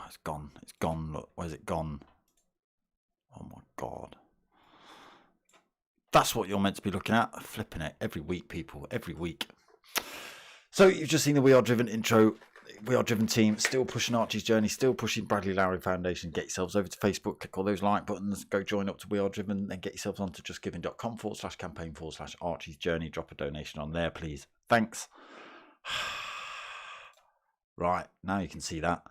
It's gone. It's gone. Look, where's it gone? Oh my God. That's what you're meant to be looking at. Flipping it every week, people. Every week. So you've just seen the We Are Driven intro. We Are Driven team still pushing Archie's journey, still pushing Bradley Lowry Foundation. Get yourselves over to Facebook, click all those like buttons, go join up to We Are Driven, then get yourselves onto justgiving.com/campaign/Archie's journey. Drop a donation on there, please. Thanks. Right, now you can see that.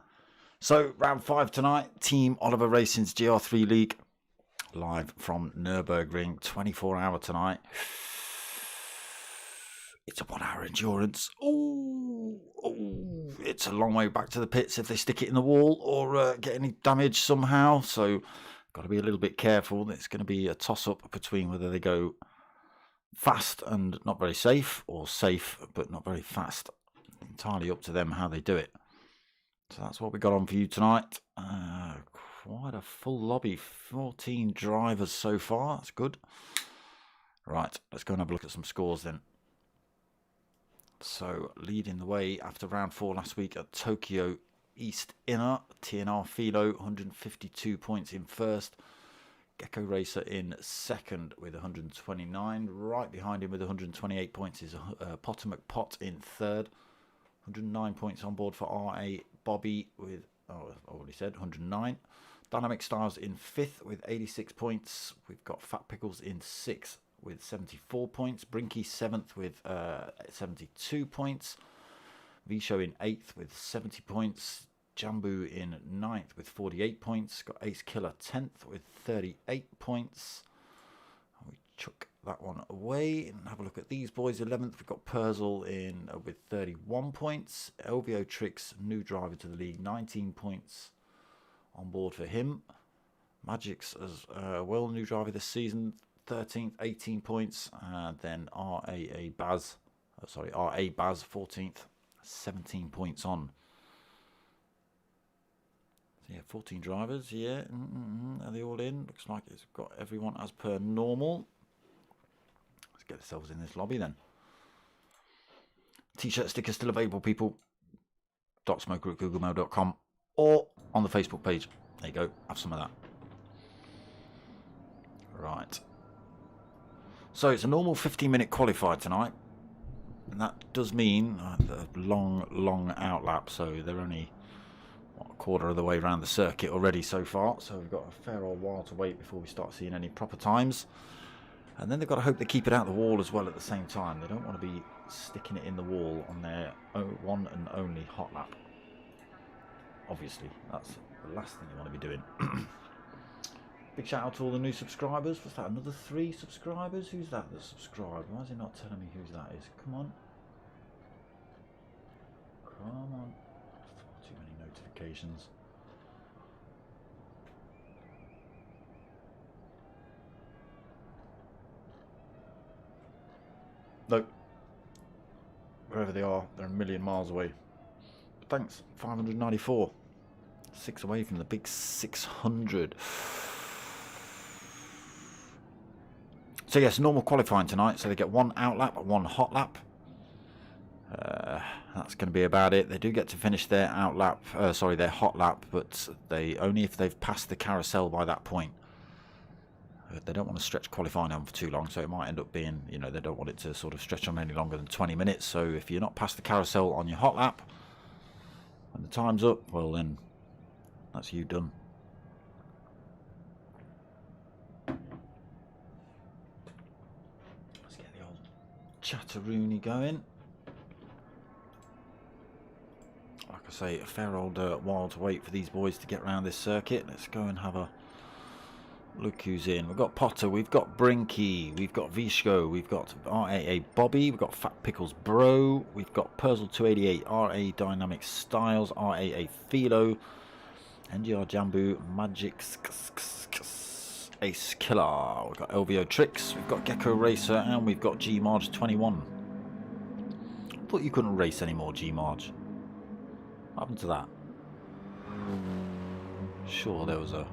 So, round 5 tonight, Team Oliver Racing's Gr3 League, live from Nurburgring, 24-hour tonight. It's a 1-hour endurance. Oh, it's a long way back to the pits if they stick it in the wall or get any damage somehow. So, got to be a little bit careful. It's going to be a toss-up between whether they go fast and not very safe, or safe but not very fast. Entirely up to them how they do it. So that's what we got on for you tonight. Quite a full lobby, 14 drivers so far. That's good. Right, let's go and have a look at some scores then. So leading the way after round 4 last week at Tokyo East Inner, TNR Philo, 152 points in first. Gecko Racer in second with 129. Right behind him with 128 points is Potomac Pot in third. 109 points on board for RA Bobby with, oh, I've already said, 109. Dynamic Styles in 5th with 86 points. We've got Fat Pickles in 6th with 74 points. Brinky 7th with 72 points. V-Show in 8th with 70 points. Jambu in 9th with 48 points. Got Ace Killer 10th with 38 points. We chuck that one away and have a look at these boys. 11th, we've got Purzel in with 31 points. LVO Tricks, new driver to the league, 19 points on board for him. Magic's as well, new driver this season, 13th, 18 points. And then RA Baz, 14th, 17 points on. So yeah, 14 drivers, yeah. Are they all in? Looks like it's got everyone as per normal. Get ourselves in this lobby then. T-shirt stickers still available, people. .smoker@googlemail.com or on the Facebook page. There you go. Have some of that. Right. So it's a normal 15-minute qualifier tonight. And that does mean a long outlap. So they're only a quarter of the way around the circuit already so far. So we've got a fair old while to wait before we start seeing any proper times. And then they've got to hope they keep it out the wall as well at the same time. They don't want to be sticking it in the wall on their one and only hot lap. Obviously, that's the last thing you want to be doing. Big shout out to all the new subscribers. What's that, another 3 subscribers? Who's that that's subscribed? Why is it not telling me whose that is? Come on. Come on. Too many notifications. Nope. Wherever they are, they're a million miles away. But thanks, 594. 6 away from the big 600. So yes, normal qualifying tonight. So they get 1 out lap and 1 hot lap. That's going to be about it. They do get to finish their out lap, their hot lap, but they only if they've passed the carousel by that point. They don't want to stretch qualifying on for too long, so it might end up being, you know, they don't want it to sort of stretch on any longer than 20 minutes. So if you're not past the carousel on your hot lap and the time's up, well then that's you done. Chatteroony going. Like I say, a fair old while to wait for these boys to get around this circuit. Let's go and have a look who's in. We've got Potter, we've got Brinky, we've got Vishko, we've got RAA Bobby, we've got Fat Pickles Bro, we've got Perzel 288, RA Dynamic Styles, RAA Philo, NGR Jambu, Magic Ace Killer, we've got LVO Tricks, we've got Gecko Racer, and we've got G Marge 21. I thought you couldn't race anymore, G Marge. What happened to that? Sure, there was a...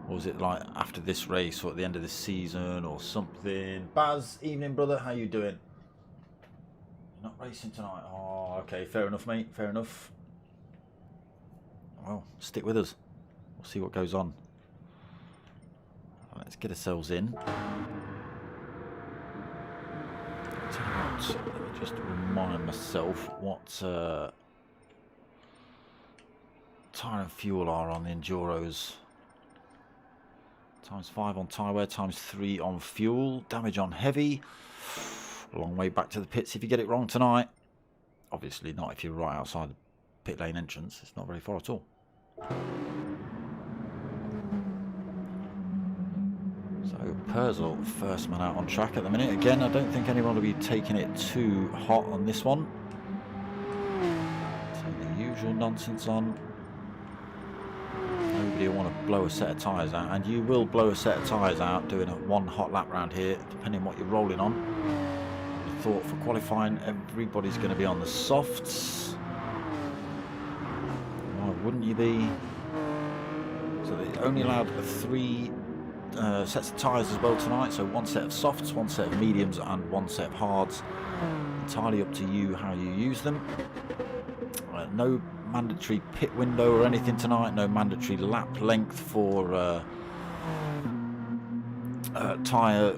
Or was it like after this race or at the end of this season or something? Baz, evening brother, how you doing? You're not racing tonight? Oh, okay, fair enough, mate, fair enough. Well, stick with us. We'll see what goes on. Let's get ourselves in. Let me just remind myself what tyre and fuel are on the Enduros. ×5 on tyre wear, ×3 on fuel. Damage on heavy. A long way back to the pits if you get it wrong tonight. Obviously not if you're right outside the pit lane entrance. It's not very far at all. So Perzel, first man out on track at the minute. Again, I don't think anyone will be taking it too hot on this one. Turn the usual nonsense on. Nobody will want to blow a set of tyres out, and you will blow a set of tyres out doing one hot lap round here, depending on what you're rolling on. I thought for qualifying everybody's going to be on the softs. Why wouldn't you be? So they only allowed 3 sets of tyres as well tonight, so 1 set of softs, 1 set of mediums and 1 set of hards. Entirely up to you how you use them. No mandatory pit window or anything tonight, no mandatory lap length for tyre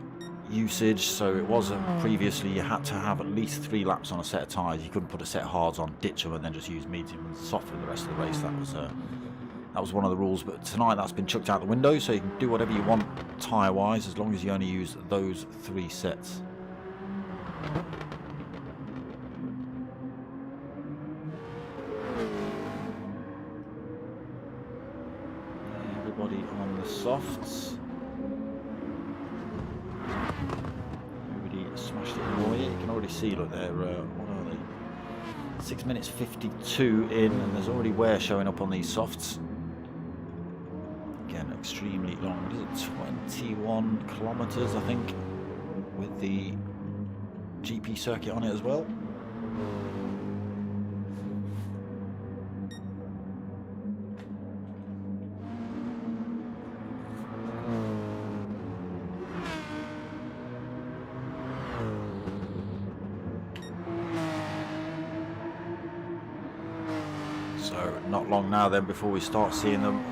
usage. So it wasn't previously you had to have at least 3 laps on a set of tyres. You couldn't put a set of hards on, ditch them and then just use medium and soft for the rest of the race. That was one of the rules, but tonight that's been chucked out the window, so you can do whatever you want tyre wise as long as you only use those 3 sets. On the softs. Everybody smashed it in away. You can already see, look, they're what are they? 6 minutes 52 in, and there's already wear showing up on these softs. Again, extremely long. What is it? 21 kilometers, I think, with the GP circuit on it as well. So not long now then before we start seeing them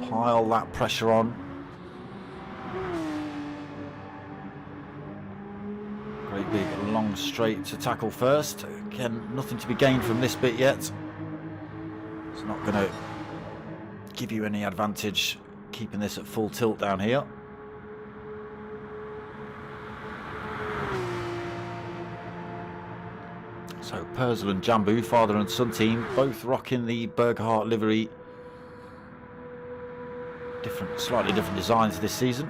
pile that pressure on. Great big long straight to tackle first. Again, nothing to be gained from this bit yet. It's not going to give you any advantage keeping this at full tilt down here. So Perzel and Jambu, father and son team, both rocking the Berghardt livery. Slightly different designs this season.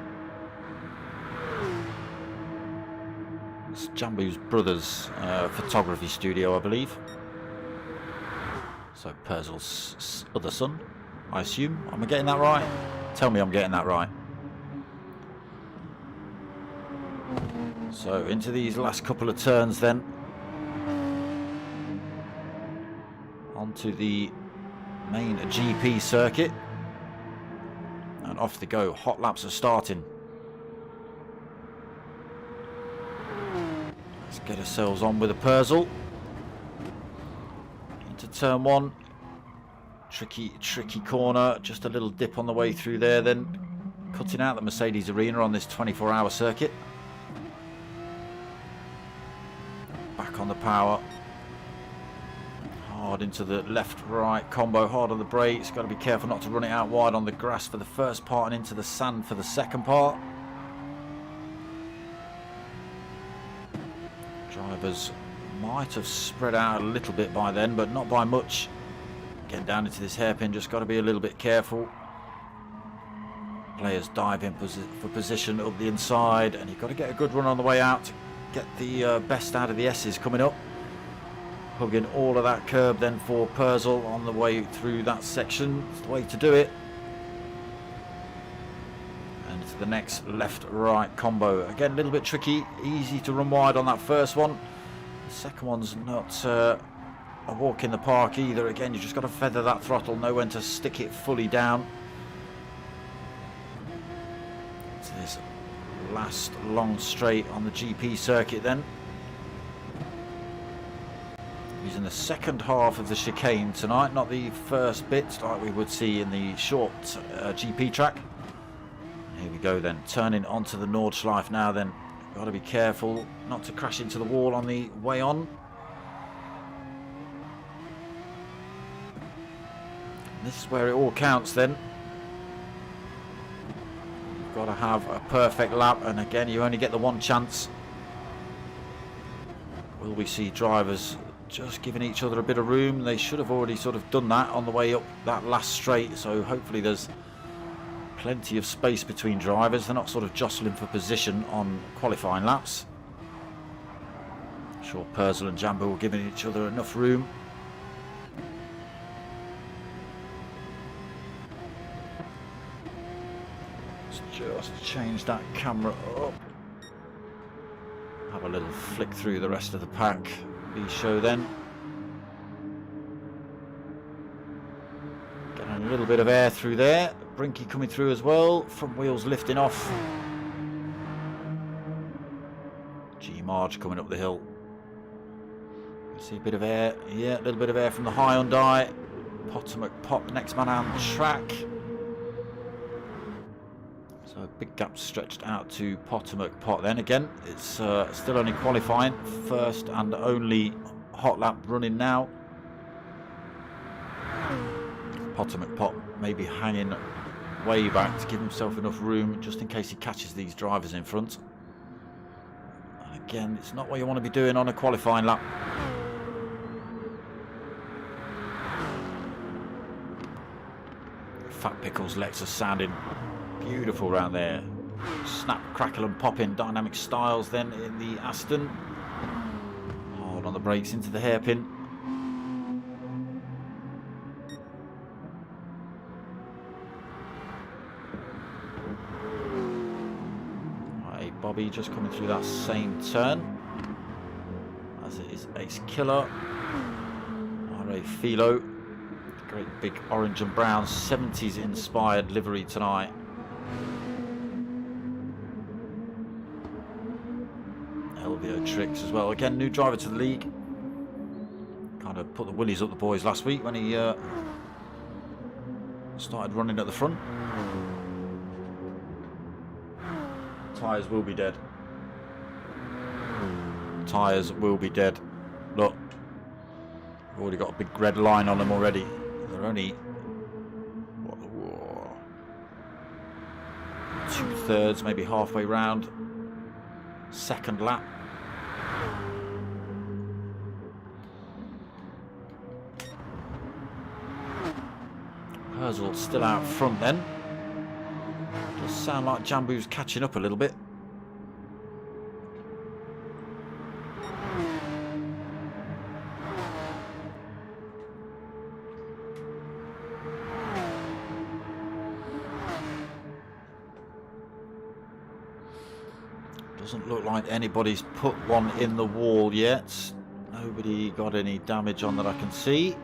It's Jambu's brother's photography studio, I believe. So Perzel's other son, I assume. Am I getting that right? Tell me I'm getting that right. So into these last couple of turns then. Onto the main GP circuit. And off they go. Hot laps are starting. Let's get ourselves on with a Perzel. Into turn 1. Tricky corner. Just a little dip on the way through there. Then cutting out the Mercedes arena on this 24-hour circuit. Back on the power. Hard into the left-right combo, hard on the brakes. Got to be careful not to run it out wide on the grass for the first part and into the sand for the second part. Drivers might have spread out a little bit by then, but not by much. Getting down into this hairpin, just got to be a little bit careful. Players dive in for position up the inside, and you've got to get a good run on the way out to get the best out of the S's coming up. Hugging all of that curb then for Purcell on the way through that section. It's the way to do it. And to the next left-right combo. Again, a little bit tricky. Easy to run wide on that first one. The second one's not a walk in the park either. Again, you just got to feather that throttle, know when to stick it fully down. To this last long straight on the GP circuit then. Using the second half of the chicane tonight, not the first bit like we would see in the short GP track. Here we go then, turning onto the Nordschleife now then. Got to be careful not to crash into the wall on the way on. This is where it all counts then. You've got to have a perfect lap, and again you only get the one chance. Will we see drivers just giving each other a bit of room? They should have already sort of done that on the way up that last straight, so hopefully there's plenty of space between drivers. They're not sort of jostling for position on qualifying laps. I'm sure Purcell and Jambu are giving each other enough room. Let's just change that camera up. Have a little flick through the rest of the pack. Show then. Getting a little bit of air through there. Brinky coming through as well. Front wheels lifting off. G Marge coming up the hill. See a bit of air. Yeah, a little bit of air from the Hyundai. Potomac Pop, next man on track. So a big gap stretched out to Potomac Pot then. Again, it's still only qualifying. First and only hot lap running now. Potomac Pot maybe hanging way back to give himself enough room just in case he catches these drivers in front. And again, it's not what you want to be doing on a qualifying lap. Fat Pickles Lexus sounding beautiful round there. Snap, crackle and pop in dynamic styles then in the Aston. Hard on the brakes into the hairpin. Right, Bobby just coming through that same turn. As it is Ace Killer. R.A. Philo. Great big orange and brown 70s inspired livery tonight. LVO tricks as well. Again, new driver to the league. Kind of put the willies up the boys last week when he started running at the front. Tyres will be dead. Tyres will be dead. Look, we've already got a big red line on them already. They're only what, 2/3, maybe halfway round. Second lap. Purcell still out front then. Does sound like Jambu's catching up a little bit. Doesn't look like anybody's put one in the wall yet. Nobody got any damage on that I can see.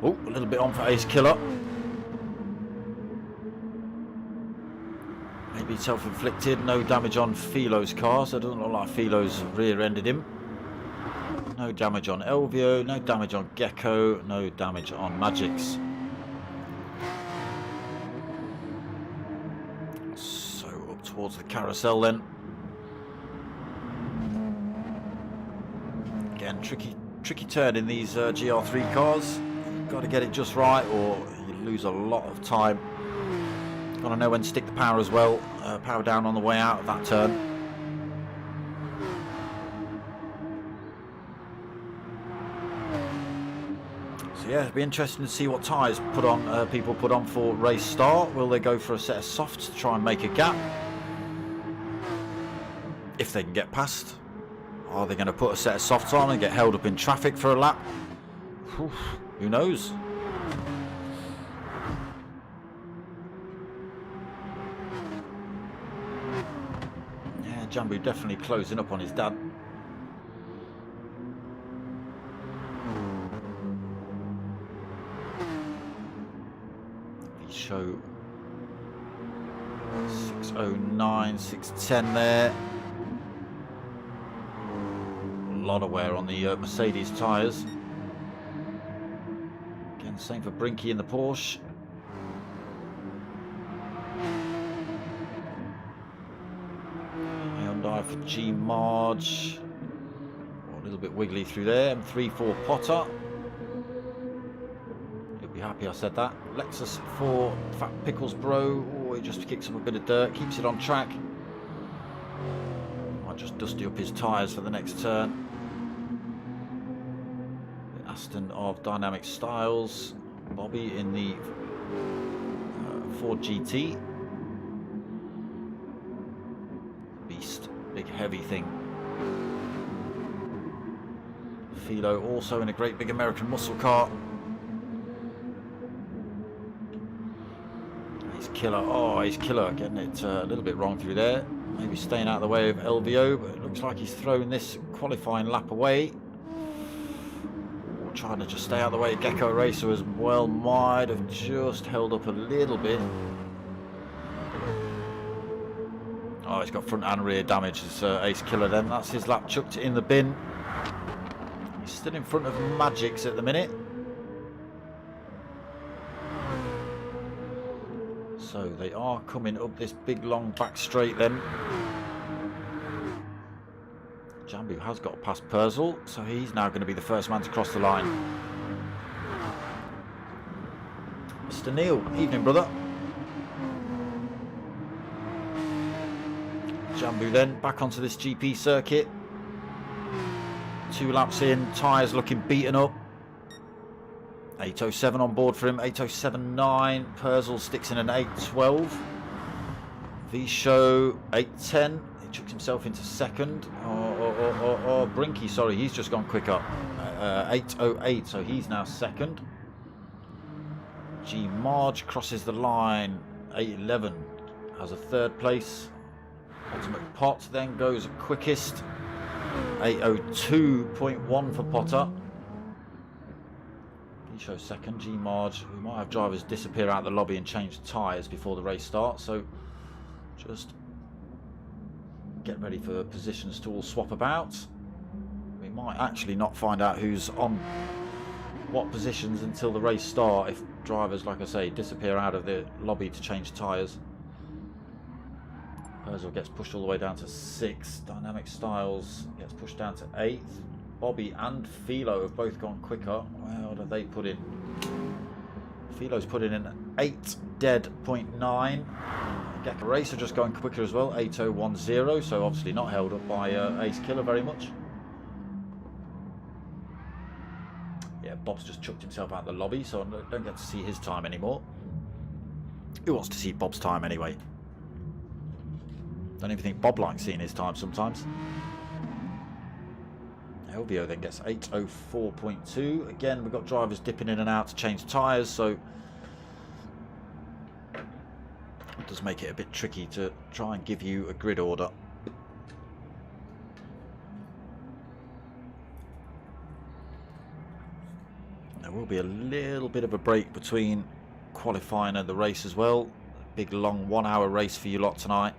Oh, a little bit on for Ace Killer. Maybe self-inflicted. No damage on Philo's car, so it doesn't look like Philo's rear-ended him. No damage on Elvio, no damage on Gecko, no damage on Magix. So up towards the carousel then. Again, tricky turn in these GR3 cars. You've got to get it just right or you lose a lot of time. Got to know when to stick the power as well. Power down on the way out of that turn. yeah, it'll be interesting to see what tyres put on. People put on for race start. Will they go for a set of softs to try and make a gap? If they can get past. Are they going to put a set of softs on and get held up in traffic for a lap? Whew, who knows? Yeah, Jambu definitely closing up on his dad. We show 609, 610 there. A lot of wear on the Mercedes tyres. Again, same for Brinky in the Porsche. Hyundai for G Marge. A little bit wiggly through there. M3 for Potter. He'll be happy I said that. Lexus for Fat Pickles Bro. Oh, he just kicks up a bit of dirt, keeps it on track. Might just dusty up his tyres for the next turn. Aston of Dynamic Styles, Bobby in the Ford GT. Beast, big heavy thing. Philo also in a great big American muscle car. He's killer. Oh, he's killer. Getting it a little bit wrong through there. Maybe staying out of the way of LVO, but it looks like he's thrown this qualifying lap away. Trying to just stay out of the way. Gr3 as well might have just held up a little bit. Oh, he's got front and rear damage as Ace Killer then. That's his lap, chucked it in the bin. He's still in front of Magix at the minute. So they are coming up this big long back straight then. Jambu has got past Purcell, so he's now going to be the first man to cross the line. Mr. Neil, evening brother. Jambu then back onto this GP circuit. 2 laps in, tyres looking beaten up. 807 on board for him, 8079. Purcell sticks in an 812. V-Show 810. Chucks himself into second. Or Brinky, sorry, he's just gone quick up. 808, so he's now second. G Marge crosses the line. 811 has a third place. Ultimate Pot then goes quickest. 802.1 for Potter. He shows second. G Marge. We might have drivers disappear out of the lobby and change tyres before the race starts, so just get ready for positions to all swap about. We might actually not find out who's on what positions until the race start if drivers, like I say, disappear out of the lobby to change tyres. Purcell gets pushed all the way down to 6th. Dynamic Styles gets pushed down to 8th. Bobby and Philo have both gone quicker. Well, what have they put in? Philo's put in an 8 dead 0.9. Gr3 just going quicker as well, 8010, so obviously not held up by Ace Killer very much. Yeah, Bob's just chucked himself out of the lobby, so I don't get to see his time anymore. Who wants to see Bob's time anyway? Don't even think Bob likes seeing his time sometimes. LVO then gets 804.2. Again, we've got drivers dipping in and out to change tyres, so it does make it a bit tricky to try and give you a grid order. There will be a little bit of a break between qualifying and the race as well. A big long 1 hour race for you lot tonight.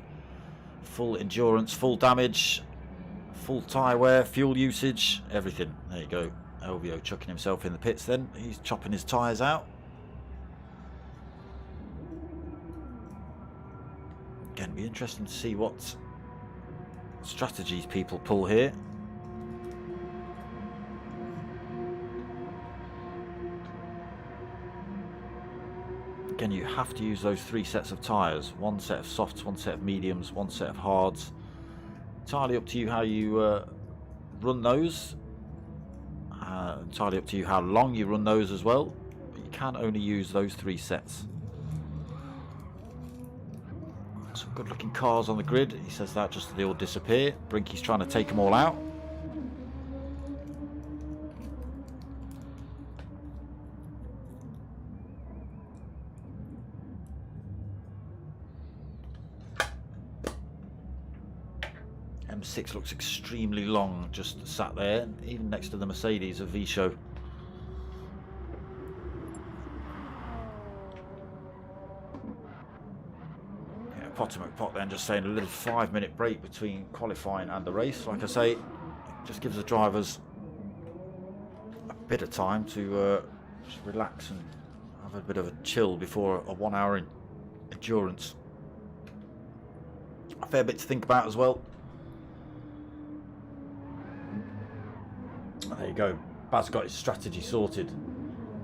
Full endurance, full damage, full tyre wear, fuel usage, everything. There you go. LVO chucking himself in the pits then. He's chopping his tyres out. Again, it'll be interesting to see what strategies people pull here. Again, you have to use those 3 sets of tyres. 1 set of softs, 1 set of mediums, 1 set of hards. Entirely up to you how you run those. Entirely up to you how long you run those as well, but you can only use those 3 sets. Some good looking cars on the grid. He says that just so they all disappear. Brinky's trying to take them all out. M6 looks extremely long, just sat there, even next to the Mercedes of V-Show. Yeah, Potter McPot then just saying a little 5-minute break between qualifying and the race. Like I say, it just gives the drivers a bit of time to just relax and have a bit of a chill before a 1-hour endurance. A fair bit to think about as well. There you go. Baz got his strategy sorted.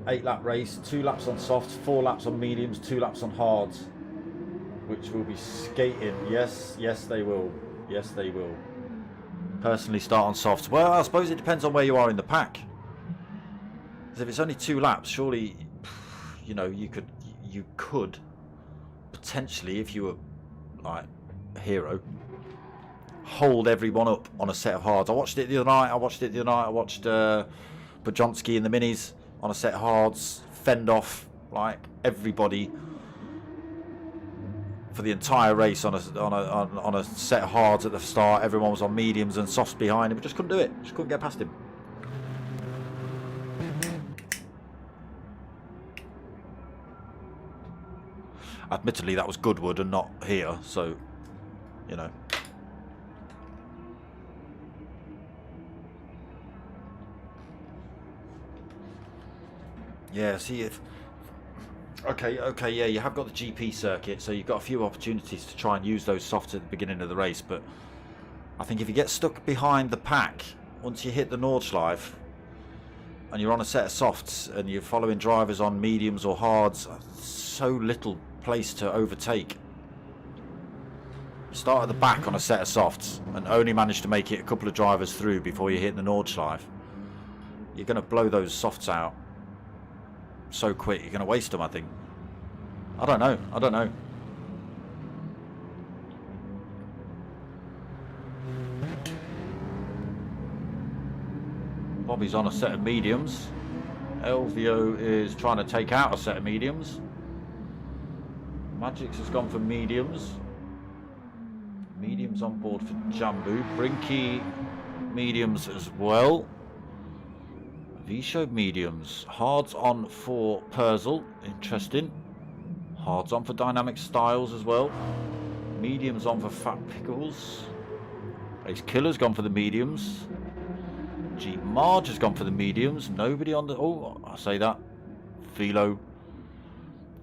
8-lap race, 2 laps on softs, 4 laps on mediums, 2 laps on hards, which will be skating. Yes, yes they will. Yes they will. Personally start on softs. Well, I suppose it depends on where you are in the pack. Because if it's only 2 laps, surely, you know, you could potentially, if you were like a hero, hold everyone up on a set of hards. I watched it the other night. I watched Bajonski in the minis on a set of hards, fend off like everybody for the entire race on a set of hards at the start. Everyone was on mediums and softs behind him. We just couldn't do it. Just couldn't get past him. Admittedly, that was Goodwood and not here, so you know. Yeah, see if... Okay, yeah, you have got the GP circuit, so you've got a few opportunities to try and use those softs at the beginning of the race, but I think if you get stuck behind the pack, once you hit the Nordschleife, and you're on a set of softs, and you're following drivers on mediums or hards, so little place to overtake. Start at the back on a set of softs, and only manage to make it a couple of drivers through before you hit the Nordschleife. You're going to blow those softs out so quick, you're going to waste them, I think. I don't know. Bobby's on a set of mediums. LVO is trying to take out a set of mediums. Magix has gone for mediums. Mediums on board for Jambu. Brinky, mediums as well. V-Show mediums. Hards on for Purzel. Interesting. Hards on for Dynamic Styles as well. Mediums on for Fat Pickles. Ace Killer's gone for the mediums. G Marge has gone for the mediums. Nobody on the... Oh, I say that. Philo.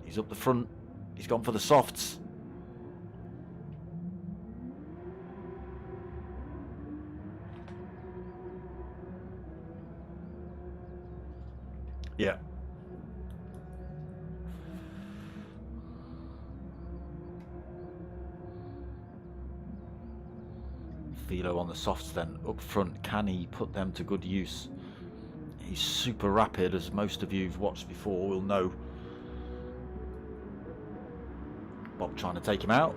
He's up the front. He's gone for the softs. Yeah. Philo on the softs then, up front. Can he put them to good use? He's super rapid, as most of you who've watched before will know. Bob trying to take him out.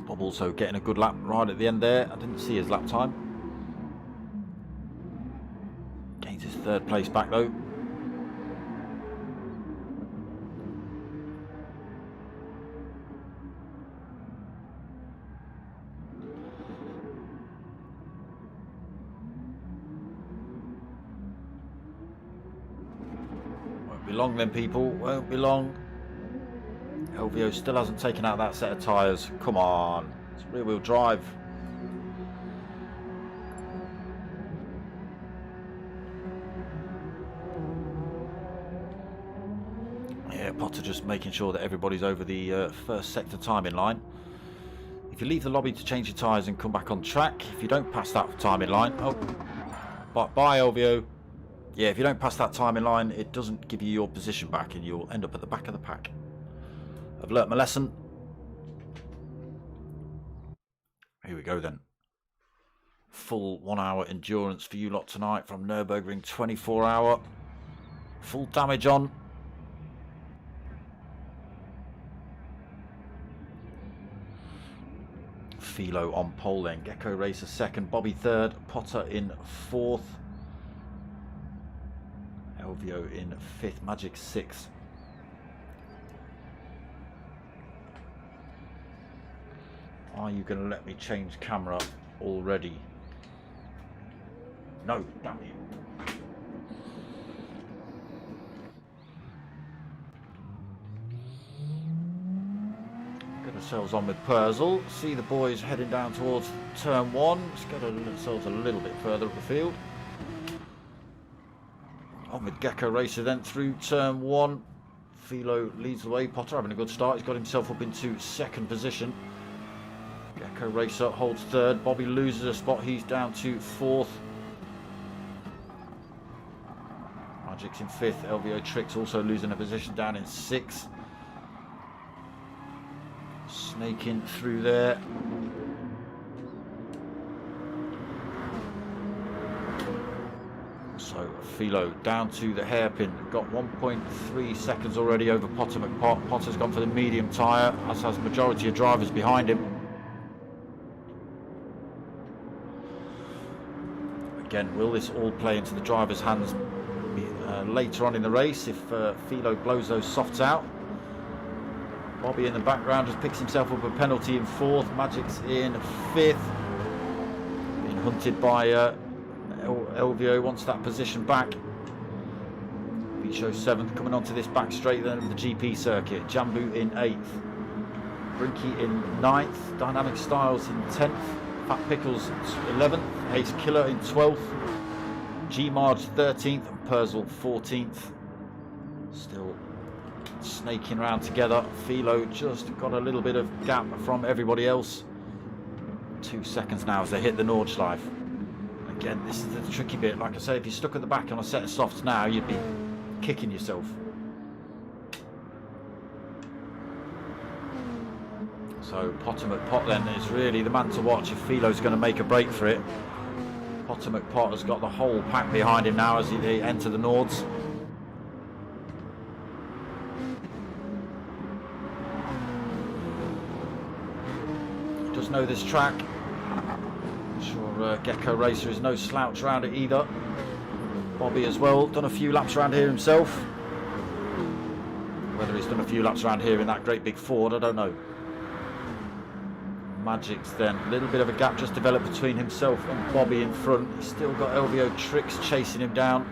Bob also getting a good lap right at the end there. I didn't see his lap time. Gains his 3rd place back though. Won't be long then, people. Won't be long. LVO still hasn't taken out that set of tyres. Come on. It's rear wheel drive. Yeah, Potter just making sure that everybody's over the first sector timing line. If you leave the lobby to change your tyres and come back on track, if you don't pass that timing line... Oh, bye LVO. Yeah, if you don't pass that timing line, it doesn't give you your position back and you'll end up at the back of the pack. I've learnt my lesson. Here we go then. full 1 hour endurance for you lot tonight from Nurburgring 24 hour. Full damage on. Philo on pole then. Gr3 second, Bobby third, Potter in fourth, Elvio in fifth, Magic sixth. Are you going to let me change camera already? No, damn you. Get ourselves on with Purcell. See the boys heading down towards turn one. Let's get ourselves a little bit further up the field. On with Gr3 then through turn one. Philo leads the way. Potter having a good start. He's got himself up into second position. Gr3 holds third. Bobby loses a spot. He's down to fourth. Magic's in fifth. Elvio Tricks also losing a position down in sixth. Snaking through there. So Philo down to the hairpin. Got 1.3 seconds already over Potter McPot. Potter's gone for the medium tyre, as has majority of drivers behind him. Again, will this all play into the driver's hands later on in the race if Philo blows those softs out? Bobby in the background just picks himself up a penalty in fourth. Magic's in fifth. Being hunted by Elvio, wants that position back. Pichot seventh, coming onto this back straight then of the GP circuit. Jambu in eighth. Brinky in ninth. Dynamic Styles in 10th. Fat Pickles 11th, Ace Killer in 12th, G-Marge 13th and Purcell 14th. Still snaking around together. Philo just got a little bit of gap from everybody else. 2 seconds now as they hit the Nordschleife. Again, this is the tricky bit. Like I say, if you're stuck at the back on a set of softs now, you'd be kicking yourself. So Potter McPot then is really the man to watch if Philo's going to make a break for it. Potter McPot has got the whole pack behind him now as they enter the Nords. He does know this track. I'm sure Gr3 is no slouch around it either. Bobby as well, done a few laps around here himself. Whether he's done a few laps around here in that great big Ford, I don't know. Magic's then a little bit of a gap just developed between himself and Bobby in front. He's still got Elvio Tricks chasing him down.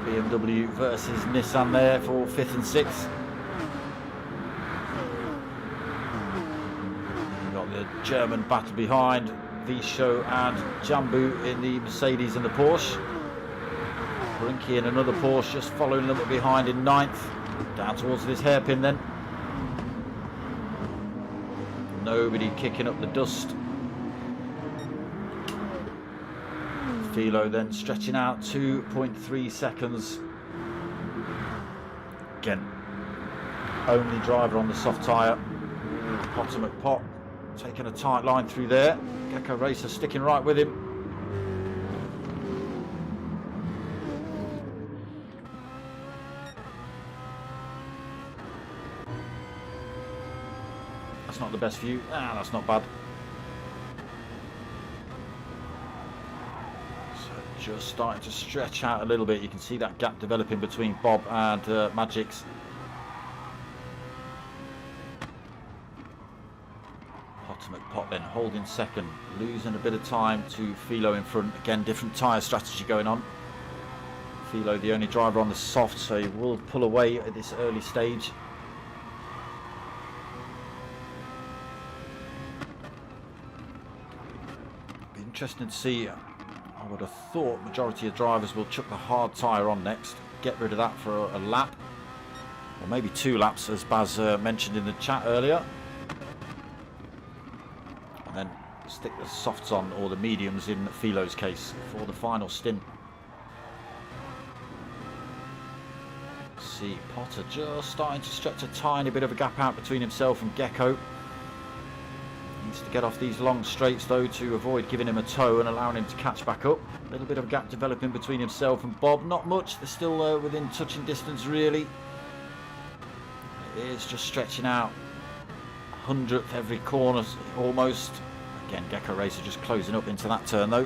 BMW versus Nissan there for 5th and 6th. We've got the German battle behind. Visho and Jambu in the Mercedes and the Porsche. Brinky in another Porsche just following them behind in 9th. Down towards this hairpin then. Nobody kicking up the dust. Philo then stretching out 2.3 seconds. Again, only driver on the soft tyre. Potter McPot taking a tight line through there. Gr3 sticking right with him. That's not the best view. Ah, that's not bad. So just starting to stretch out a little bit. You can see that gap developing between Bob and Magic's. Potter McPot then holding second, losing a bit of time to Philo in front. Again, different tyre strategy going on. Philo the only driver on the soft, so he will pull away at this early stage. Interesting to see. I would have thought majority of drivers will chuck the hard tyre on next, get rid of that for a lap, or maybe 2 laps as Baz mentioned in the chat earlier, and then stick the softs on, or the mediums in Philo's case, for the final stint. See Potter just starting to stretch a tiny bit of a gap out between himself and Gecko. Needs to get off these long straights though to avoid giving him a toe and allowing him to catch back up. A little bit of a gap developing between himself and Bob. Not much. They're still within touching distance really. It is just stretching out. 100th every corner almost. Again, Gecko Racer just closing up into that turn though.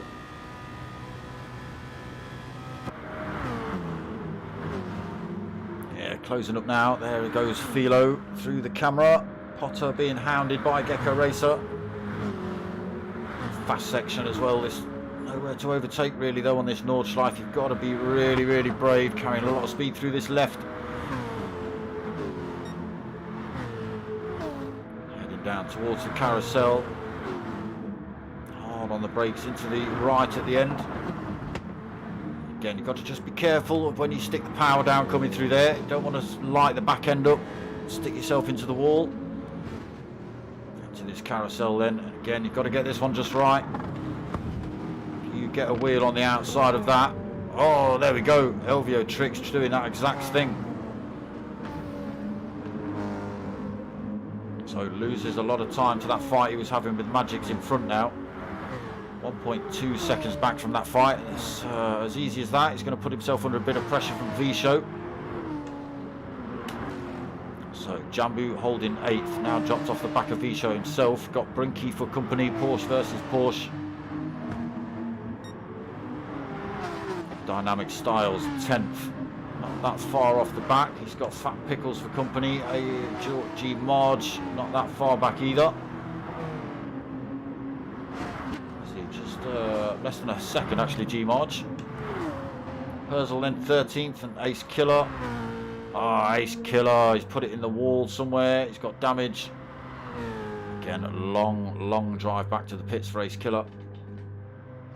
Yeah, closing up now. There goes Philo through the camera. Potter being hounded by Gecko Racer. Fast section as well. This nowhere to overtake really though on this Nordschleife. You've got to be really, really brave, carrying a lot of speed through this left. Heading down towards the carousel. Hard on the brakes into the right at the end. Again, you've got to just be careful of when you stick the power down coming through there. You don't want to light the back end up, stick yourself into the wall. Into this carousel then. And again, you've got to get this one just right. You get a wheel on the outside of that. Oh, there we go. Elvio Tricks doing that exact thing. So loses a lot of time to that fight he was having with Magics in front now. 1.2 seconds back from that fight. It's as easy as that. He's going to put himself under a bit of pressure from V-Show. So Jambu holding 8th, now dropped off the back of V-Show himself. Got Brinky for company, Porsche versus Porsche. Dynamic Styles 10th, not that far off the back. He's got Fat Pickles for company, a G Marge, not that far back either. Just less than a second actually, G Marge. Perzel then 13th and Ace Killer. Ah, Ace Killer, he's put it in the wall somewhere. He's got damage. Again, a long drive back to the pits for Ace Killer.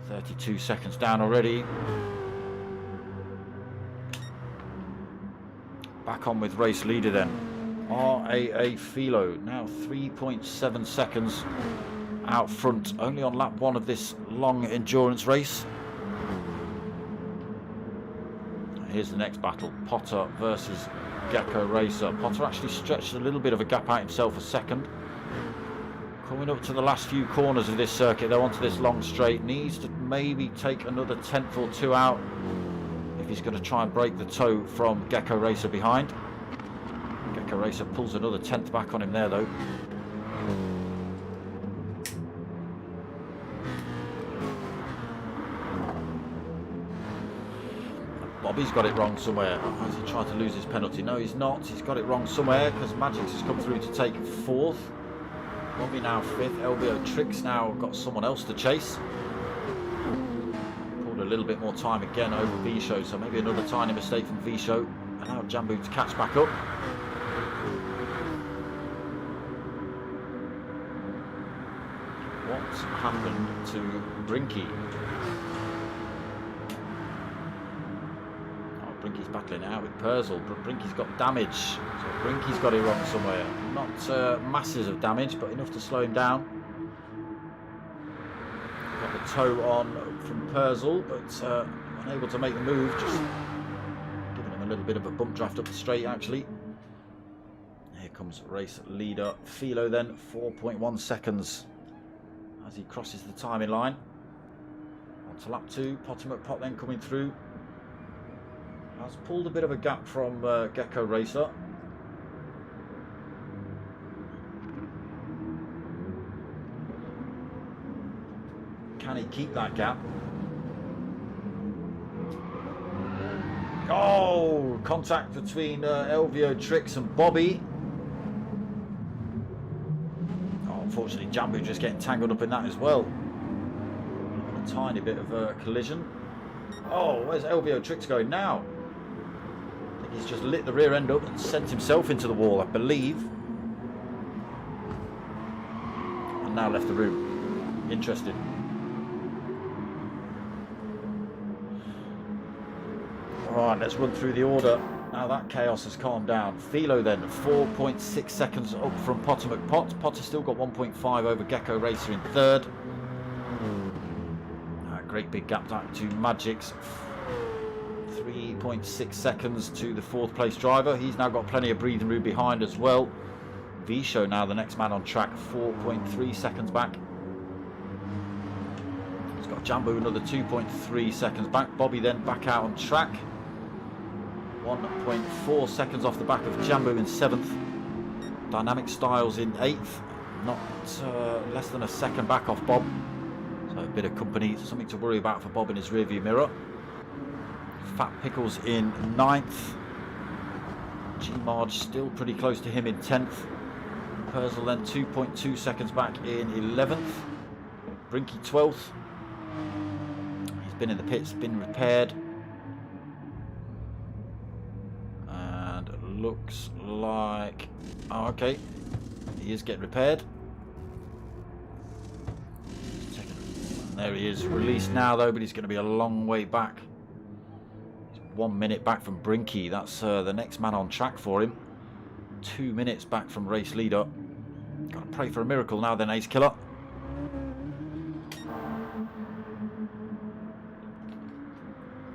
32 seconds down already. Back on with race leader then. RAA Philo, now 3.7 seconds out front, only on lap 1 of this long endurance race. Here's the next battle, Potter versus Gecko Racer. Potter actually stretched a little bit of a gap out himself a second. Coming up to the last few corners of this circuit, though, onto this long straight. Needs to maybe take another 10th or 2 out if he's going to try and break the toe from Gecko Racer behind. Gecko Racer pulls another 10th back on him there, though. Bobby's got it wrong somewhere. Oh, has he tried to lose his penalty? No, he's not. He's got it wrong somewhere because Magics has come through to take 4th. Bobby now 5th. LBO Tricks now got someone else to chase. Pulled a little bit more time again over V-Show, so maybe another tiny mistake from V-Show. And now Jambu to catch back up. What's happened to Brinky? Brinky's battling out with Perzel, but Brinky's got damage. So Brinky's got it wrong somewhere. Not masses of damage, but enough to slow him down. Got the toe on from Perzel, but unable to make the move. Just giving him a little bit of a bump draft up the straight, actually. Here comes race leader Philo then, 4.1 seconds as he crosses the timing line. On to lap 2, Potomac Pot then coming through. Has pulled a bit of a gap from Gecko Racer. Can he keep that gap? Oh, contact between LVO Tricks and Bobby. Oh, unfortunately, Jambu just getting tangled up in that as well. A tiny bit of a collision. Oh, where's LVO Tricks going now? He's just lit the rear end up and sent himself into the wall, I believe. And now left the room. Interesting. Alright, let's run through the order. Now that chaos has calmed down. Philo then, 4.6 seconds up from Potomac Pot. Potter still got 1.5 over Gecko Racer in 3rd. Great big gap back to Magics. 3.6 seconds to the 4th place driver. He's now got plenty of breathing room behind as well. Show now, the next man on track, 4.3 seconds back. He's got Jambu another 2.3 seconds back. Bobby then back out on track. 1.4 seconds off the back of Jambu in 7th. Dynamic Styles in 8th. Not less than a second back off Bob. So a bit of company, something to worry about for Bob in his rearview mirror. Fat Pickles in 9th. G-Marge still pretty close to him in 10th. Purzel then 2.2 seconds back in 11th. Brinky 12th. He's been in the pits, been repaired. And looks like... Oh, okay. He is getting repaired. There he is, released now though, but he's going to be a long way back. He's 1 minute back from Brinky. That's the next man on track for him. 2 minutes back from race leader. Got to pray for a miracle now then, Ace Killer.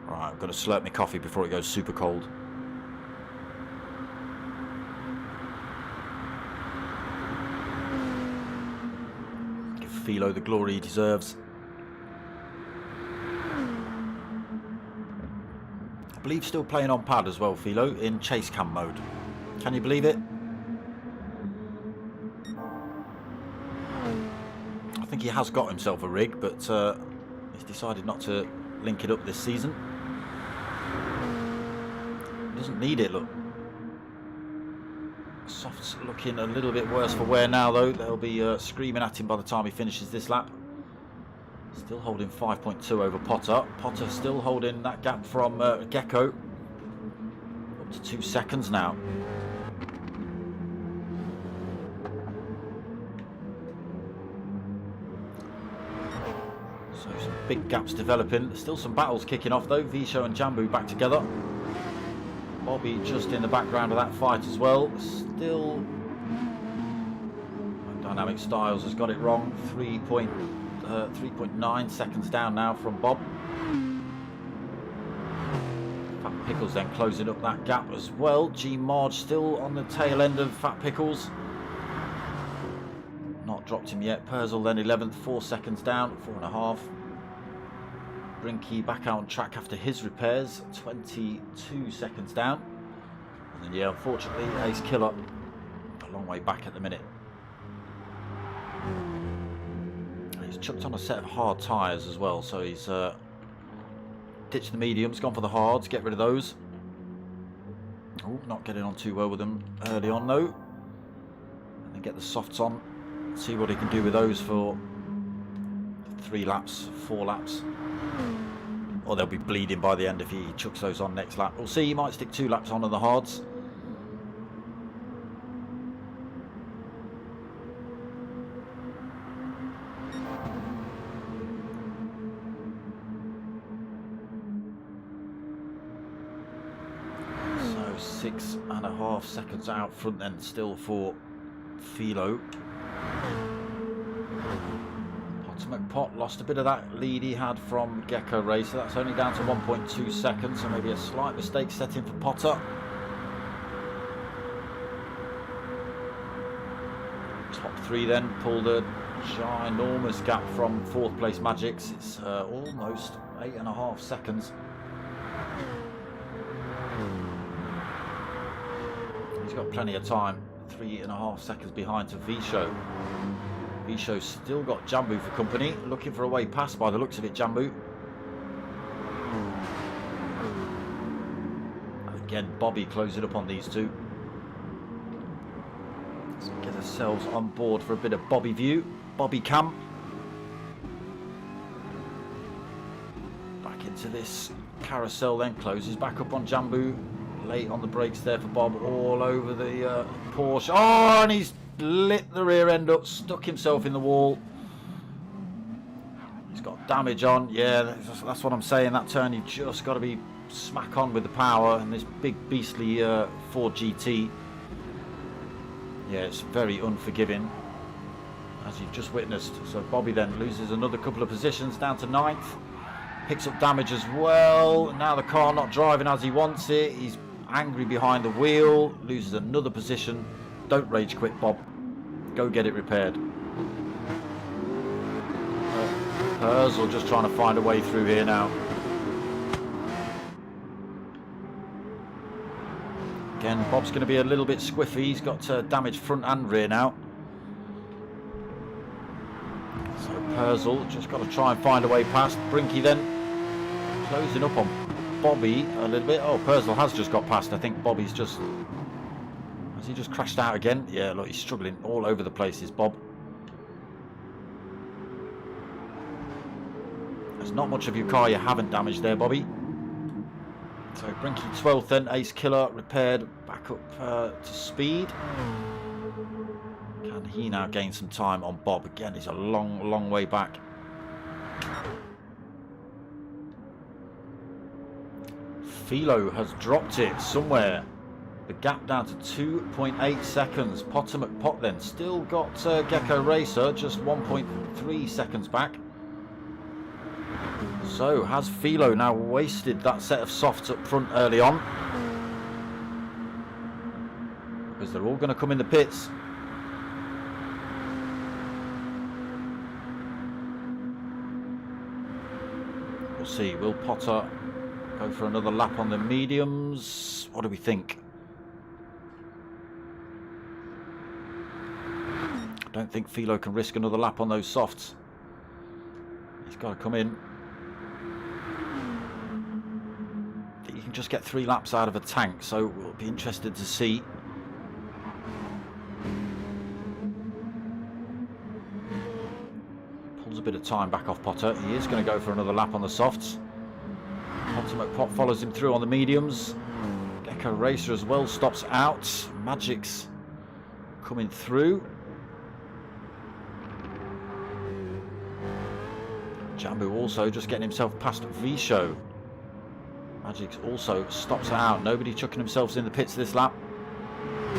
Right, I've got to slurp my coffee before it goes super cold. Give Philo the glory he deserves. I believe still playing on pad as well, Philo, in chase cam mode. Can you believe it? I think he has got himself a rig, but he's decided not to link it up this season. He doesn't need it, look. Soft's looking a little bit worse for wear now, though. They'll be screaming at him by the time he finishes this lap. Still holding 5.2 over Potter. Potter still holding that gap from Gecko. Up to 2 seconds now. So some big gaps developing. Still some battles kicking off though. Visho and Jambu back together. Bobby just in the background of that fight as well. Still... Dynamic Styles has got it wrong. 3.9 seconds down now from Bob. Fat Pickles then closing up that gap as well. G-Marge still on the tail end of Fat Pickles. Not dropped him yet. Purzel then 11th, 4 seconds down, 4.5. Brinky back out on track after his repairs, 22 seconds down. And then, yeah, unfortunately, Ace Killer a long way back at the minute. He's chucked on a set of hard tyres as well, so he's ditched the mediums, gone for the hards, get rid of those. Oh, not getting on too well with them early on though. And then get the softs on, see what he can do with those for 3 laps, 4 laps. Or they'll be bleeding by the end if he chucks those on next lap. We'll see, he might stick 2 laps on the hards. So 6.5 seconds out front then still for Philo. Pot lost a bit of that lead he had from Gecko Racer. That's only down to 1.2 seconds, so maybe a slight mistake set in for Potter. Top 3 then pulled a ginormous gap from 4th place Magics. It's almost 8.5 seconds. He's got plenty of time. 3.5 seconds behind to Visho. Visho's still got Jambu for company, looking for a way past by the looks of it, Jambu. Again, Bobby closing up on these two. Let's get ourselves on board for a bit of Bobby view. Bobby cam. Back into this carousel then, closes back up on Jambu. Late on the brakes there for Bob, all over the Porsche. Oh, and he's lit the rear end up, stuck himself in the wall. He's got damage on. Yeah, that's what I'm saying. That turn, you've just got to be smack on with the power. And this big beastly Ford GT, yeah, it's very unforgiving, as you've just witnessed. So Bobby then loses another couple of positions, down to 9th. Picks up damage as well. Now the car not driving as he wants it. He's angry behind the wheel, loses another position, Don't rage quit, Bob. Go get it repaired. Perzel just trying to find a way through here now. Again, Bob's going to be a little bit squiffy. He's got damaged front and rear now. So Perzel just got to try and find a way past. Brinky then closing up on Bobby a little bit. Oh, Perzel has just got past. I think Bobby's just... Has he just crashed out again? Yeah, look, he's struggling all over the place, is Bob. There's not much of your car you haven't damaged there, Bobby. So Brinky 12th then, Ace Killer repaired, back up to speed. Can he now gain some time on Bob? Again, he's a long way back. Philo has dropped it somewhere. The gap down to 2.8 seconds. Potter McPot then still got Gecko Racer just 1.3 seconds back. So has Philo now wasted that set of softs up front early on? Because they're all going to come in the pits. We'll see. Will Potter go for another lap on the mediums? What do we think? I don't think Philo can risk another lap on those softs. He's got to come in. You can just get 3 laps out of a tank, so we'll be interested to see. Pulls a bit of time back off Potter. He is going to go for another lap on the softs. Potter McPot follows him through on the mediums. Gecko Racer as well stops out. Magic's coming through. Jambu also just getting himself past V-Show. Magic's also stops out. Nobody chucking themselves in the pits this lap.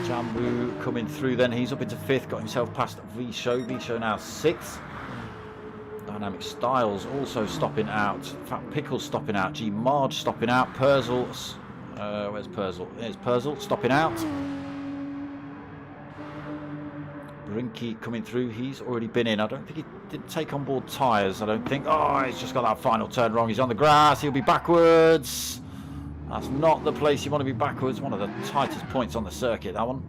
Jambu coming through then. He's up into 5th. Got himself past V-Show. V-Show now 6th. Dynamic Styles also stopping out. Fat Pickle stopping out. G Marge stopping out. Perzel. Where's Perzel? There's Perzel stopping out. Brinky coming through. He's already been in. I don't think he didn't take on board tyres. I don't think. Oh, he's just got that final turn wrong. He's on the grass. He'll be backwards. That's not the place you want to be backwards. One of the tightest points on the circuit, that one.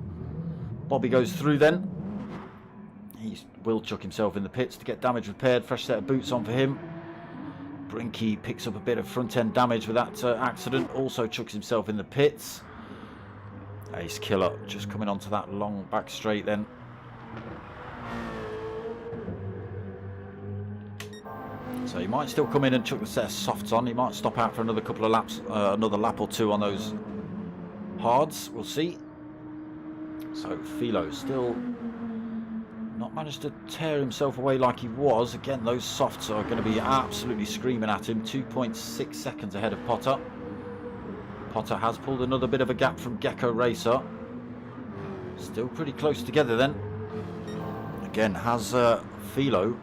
Bobby goes through then. He will chuck himself in the pits to get damage repaired. Fresh set of boots on for him. Brinky picks up a bit of front end damage with that accident. Also chucks himself in the pits. Ace Killer just coming onto that long back straight then. So he might still come in and chuck the set of softs on. He might stop out for another couple of laps, another lap or two on those hards. We'll see. So Philo still not managed to tear himself away like he was. Again, those softs are going to be absolutely screaming at him. 2.6 seconds ahead of Potter. Potter has pulled another bit of a gap from Gecko Racer. Still pretty close together then. Again, has Philo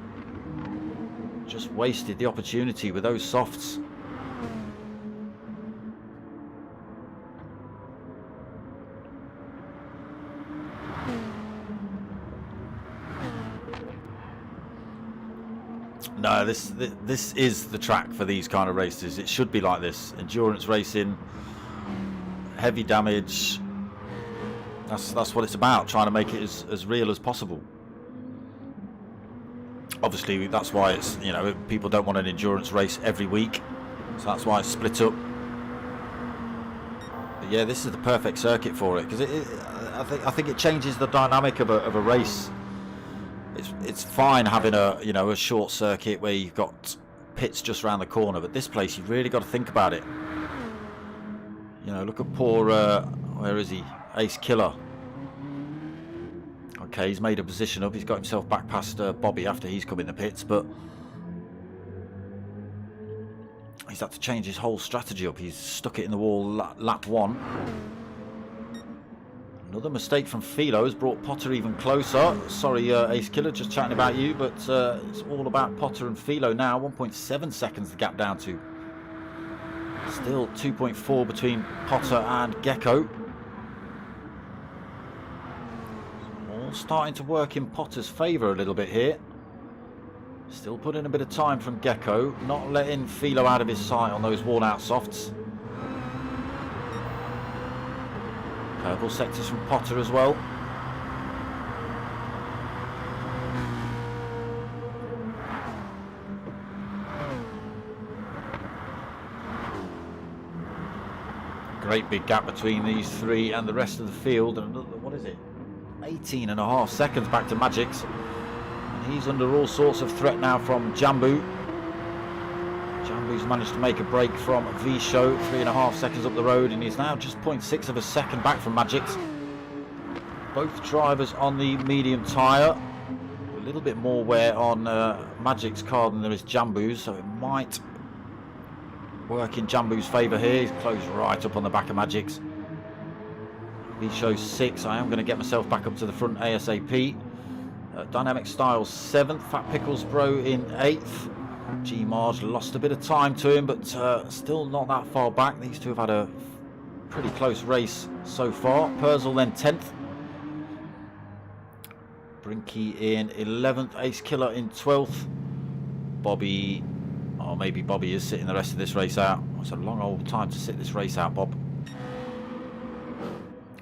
just wasted the opportunity with those softs. No, this is the track for these kind of races. It should be like this. Endurance racing, heavy damage. That's what it's about, trying to make it as real as possible. Obviously, that's why it's, you know, people don't want an endurance race every week, so that's why it's split up. But yeah, this is the perfect circuit for it, because I think it changes the dynamic of a race. It's fine having a short circuit where you've got pits just around the corner, but this place you've really got to think about it. You know, look at poor where is he? Ace Killer. Okay, he's made a position up. He's got himself back past Bobby after he's come in the pits, but he's had to change his whole strategy up. He's stuck it in the wall lap 1. Another mistake from Philo has brought Potter even closer. Sorry, Ace Killer, just chatting about you, but it's all about Potter and Philo now. 1.7 seconds the gap down to. Still 2.4 between Potter and Gecko. all starting to work in Potter's favour a little bit here. Still putting a bit of time from Gecko, not letting Philo out of his sight on those worn-out softs. Purple sectors from Potter as well. Great big gap between these three and the rest of the field. And what is it? 18.5 seconds back to Magic's. And he's under all sorts of threat now from Jambu. Jambu's managed to make a break from V-Show, 3.5 seconds up the road, and he's now just 0.6 of a second back from Magic's. Both drivers on the medium tyre. A little bit more wear on Magic's car than there is Jambu's, so it might work in Jambu's favour here. He's closed right up on the back of Magic's. V-Show 6. I am going to get myself back up to the front ASAP. Dynamic Styles 7th. Fat Pickles Bro in 8th. G-Marge lost a bit of time to him, but still not that far back. These two have had a pretty close race so far. Purzel then 10th. Brinky in 11th. Ace Killer in 12th. Bobby, oh, maybe Bobby is sitting the rest of this race out. It's a long old time to sit this race out, Bob.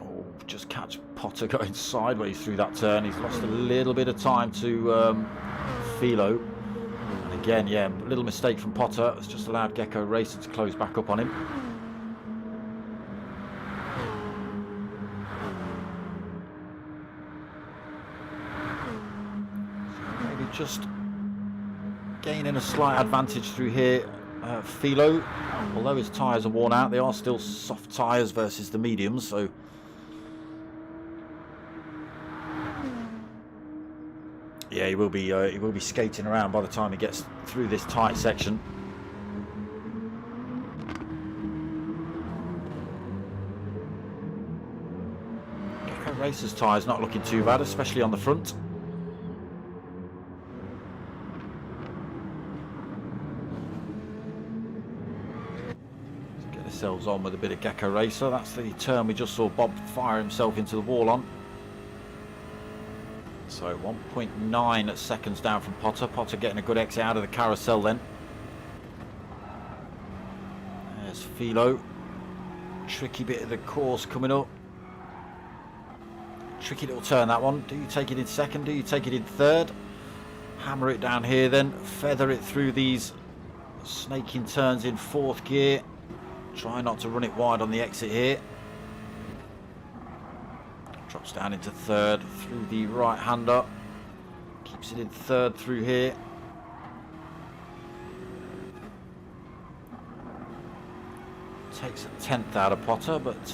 Oh, just catch Potter going sideways through that turn. He's lost a little bit of time to Philo. And again, yeah, a little mistake from Potter. It's just allowed Gecko Racer to close back up on him. So maybe just gaining a slight advantage through here. Philo, although his tyres are worn out, they are still soft tyres versus the mediums, so yeah, he will be skating around by the time he gets through this tight section. Gecko Racer's tyres not looking too bad, especially on the front. Let's get ourselves on with a bit of Gecko Racer. That's the turn we just saw Bob fire himself into the wall on. So 1.9 seconds down from Potter. Potter getting a good exit out of the carousel then. There's Philo. Tricky bit of the course coming up. Tricky little turn, that one. Do you take it in second? Do you take it in third? Hammer it down here then. Feather it through these snaking turns in fourth gear. Try not to run it wide on the exit here. Drops down into third through the right-hander. Keeps it in third through here. Takes a 10th out of Potter, but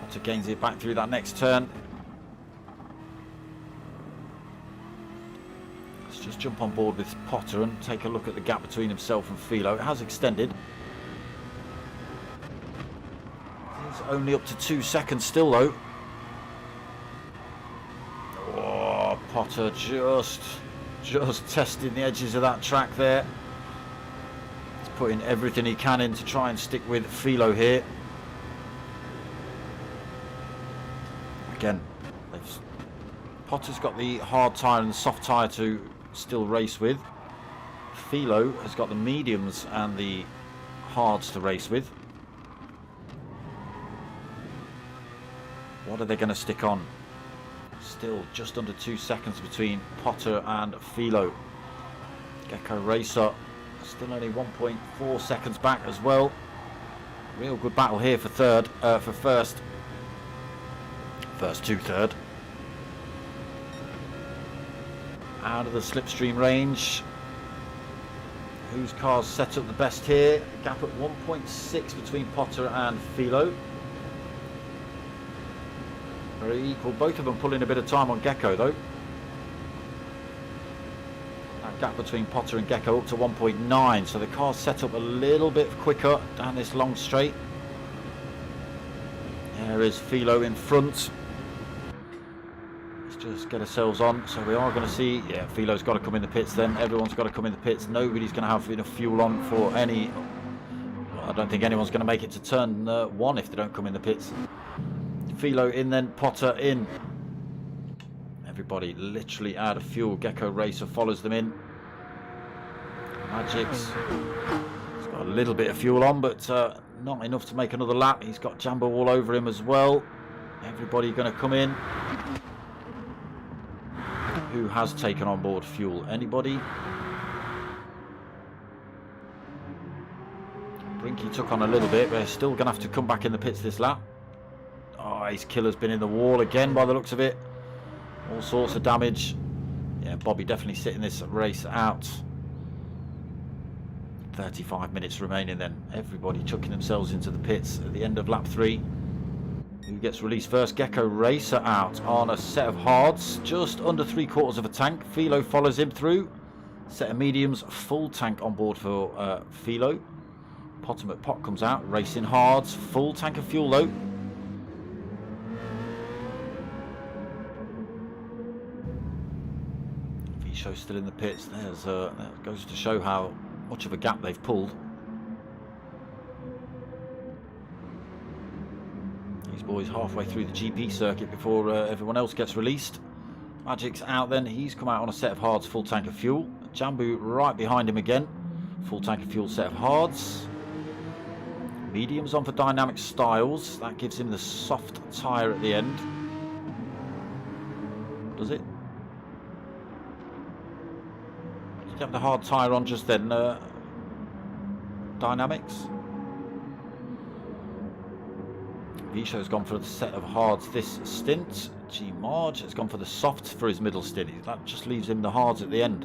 Potter gains it back through that next turn. Let's just jump on board with Potter and take a look at the gap between himself and Philo. It has extended. Only up to 2 seconds still though. Oh, Potter just testing the edges of that track there. He's putting everything he can in to try and stick with Philo here. Again, Potter's got the hard tyre and the soft tyre to still race with. Philo has got the mediums and the hards to race with. What are they going to stick on? Still just under 2 seconds between Potter and Philo. Gecko Racer still only 1.4 seconds back as well. Real good battle here for third, for first to third. Out of the slipstream range. Whose car's set up the best here? Gap at 1.6 between Potter and Philo. Very equal, both of them pulling a bit of time on Gecko though. That gap between Potter and Gecko up to 1.9, so the car's set up a little bit quicker down this long straight. There is Philo in front. Let's just get ourselves on. So we are going to see, yeah, Philo's got to come in the pits then. Everyone's got to come in the pits. Nobody's going to have enough fuel on for any, don't think anyone's going to make it to turn 1 if they don't come in the pits. Philo in then, Potter in. Everybody literally out of fuel. Gecko Racer follows them in. Magic's he's got a little bit of fuel on, but not enough to make another lap. He's got Jambo all over him as well. Everybody going to come in. Who has taken on board fuel? Anybody? Brinky took on a little bit, but still going to have to come back in the pits this lap. Oh, his killer's been in the wall again by the looks of it. All sorts of damage. Yeah, Bobby definitely sitting this race out. 35 minutes remaining then. Everybody chucking themselves into the pits at the end of lap 3. Who gets released first? Gecko Racer out on a set of hards. Just under 3/4 of a tank. Philo follows him through. Set of mediums. Full tank on board for Philo. Potter McPot comes out. Racing hards. Full tank of fuel though. Visho's still in the pits. That goes to show how much of a gap they've pulled. These boys halfway through the GP circuit before everyone else gets released. Magic's out then. He's come out on a set of hards, full tank of fuel. Jambu right behind him again. Full tank of fuel, set of hards. Mediums on for Dynamic Styles. That gives him the soft tyre at the end. Does it? Did you have the hard tyre on just then, Dynamics? Visho's gone for the set of hards this stint. G Marge has gone for the softs for his middle stint. That just leaves him the hards at the end.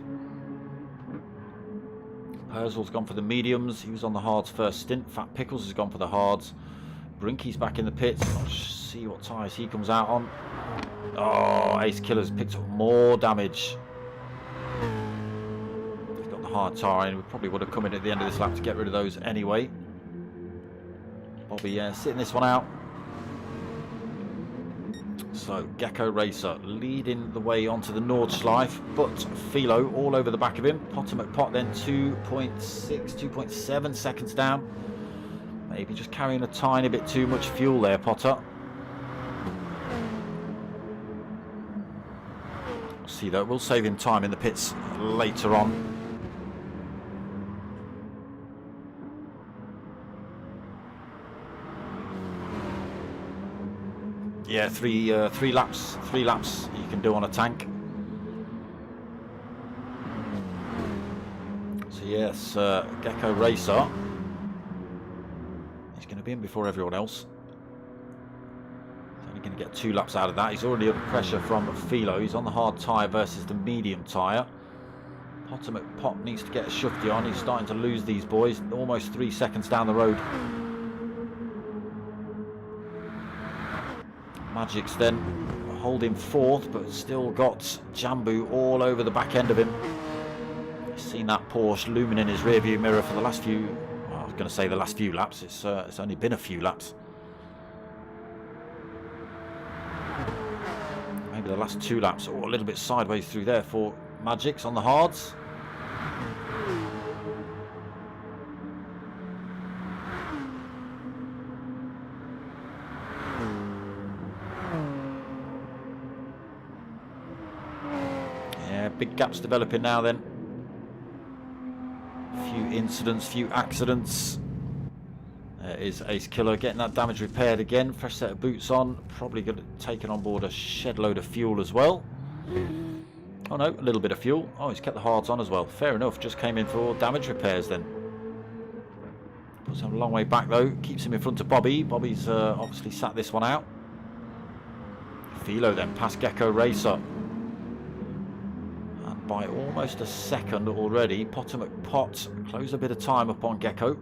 Perzel's gone for the mediums. He was on the hards first stint. Fat Pickles has gone for the hards. Brinky's back in the pits. Let's see what tyres he comes out on. Oh, Ace Killer's picked up more damage. He's got the hard tyre in. We probably would have come in at the end of this lap to get rid of those anyway. Bobby sitting this one out. So Gecko Racer leading the way onto the Nordschleife, but Philo all over the back of him. Potter McPot then 2.6, 2.7 seconds down. Maybe just carrying a tiny bit too much fuel there, Potter. We'll see though, we'll save him time in the pits later on. Yeah, three laps you can do on a tank. So yes, Gecko Racer. He's going to be in before everyone else. He's only going to get 2 laps out of that. He's already under pressure from Philo. He's on the hard tyre versus the medium tyre. Potter McPot needs to get a shufty on. He's starting to lose these boys. Almost 3 seconds down the road. Magic's then holding 4th, but still got Jambu all over the back end of him. He's seen that Porsche looming in his rearview mirror for the last few, well, I was going to say the last few laps. It's only been a few laps. Maybe the last 2 laps, or a little bit sideways through there for Magic's on the hards. Big gaps developing now then. Few incidents, few accidents. There is Ace Killer getting that damage repaired again. Fresh set of boots on. Probably going to take on board a shed load of fuel as well. Oh no, a little bit of fuel. Oh, he's kept the hards on as well. Fair enough, just came in for damage repairs then. Puts him a long way back though. Keeps him in front of Bobby. Bobby's obviously sat this one out. Philo then past Gecko Racer. By almost a second already. Potter McPot close a bit of time upon Gecko.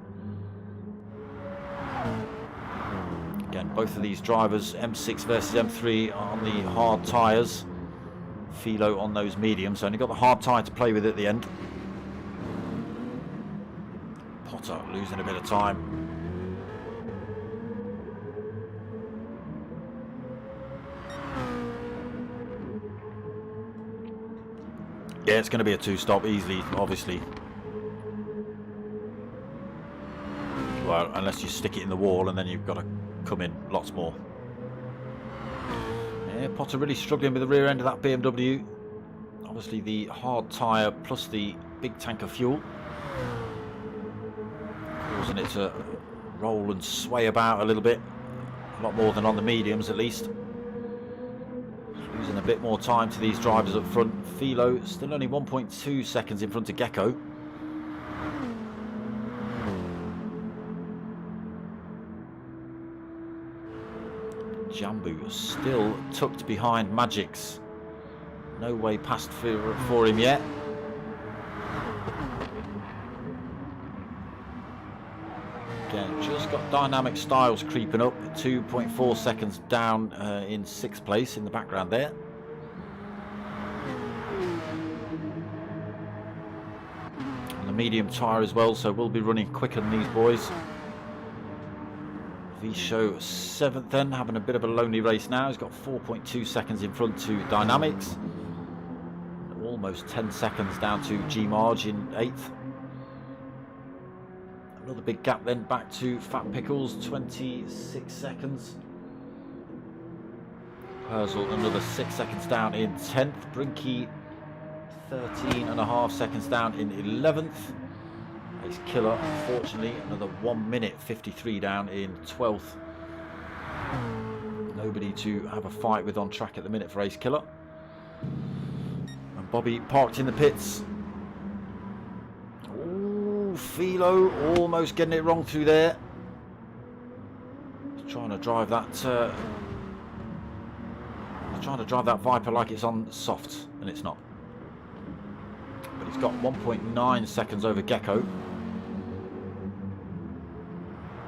Again, both of these drivers, M6 versus M3, on the hard tyres. Philo on those mediums. Only got the hard tyre to play with at the end. Potter losing a bit of time. Yeah, it's going to be a 2-stop easily, obviously. Well, No, unless you stick it in the wall and then you've got to come in lots more. Yeah, Potter really struggling with the rear end of that BMW. Obviously the hard tyre plus the big tank of fuel causing it to roll and sway about a little bit. A lot more than on the mediums at least. Losing a bit more time to these drivers up front. Philo still only 1.2 seconds in front of Gecko. Jambu still tucked behind Magix. No way past for him yet. Again, just got Dynamic Styles creeping up, 2.4 seconds down in 6th place in the background there. On the medium tyre as well, so we'll be running quicker than these boys. V-Show 7th then, having a bit of a lonely race now. He's got 4.2 seconds in front to Dynamics. Almost 10 seconds down to G-Marge in 8th. Another big gap then back to Fat Pickles, 26 seconds. Herzl another 6 seconds down in 10th. Brinky 13.5 seconds down in 11th. Ace Killer, unfortunately, another 1 minute 53 down in 12th. Nobody to have a fight with on track at the minute for Ace Killer. And Bobby parked in the pits. Ooh, Philo almost getting it wrong through there. He's trying to drive that. Trying to drive that Viper like it's on soft, and it's not. But he's got 1.9 seconds over Gecko.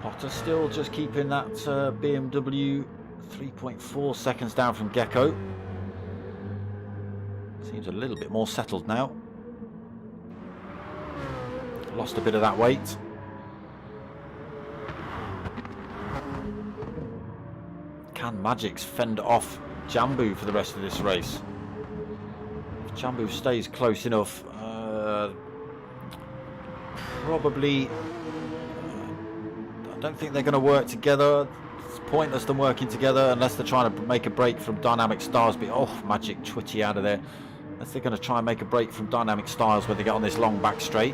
Potter still just keeping that BMW 3.4 seconds down from Gecko. Seems a little bit more settled now. Lost a bit of that weight. Can Magix fend off Jambu for the rest of this race? If Jambu stays close enough, probably. I don't think they're going to work together. It's pointless them working together unless they're trying to make a break from Dynamic Styles. But oh, Magic twitchy out of there. Unless they're going to try and make a break from Dynamic Styles when they get on this long back straight.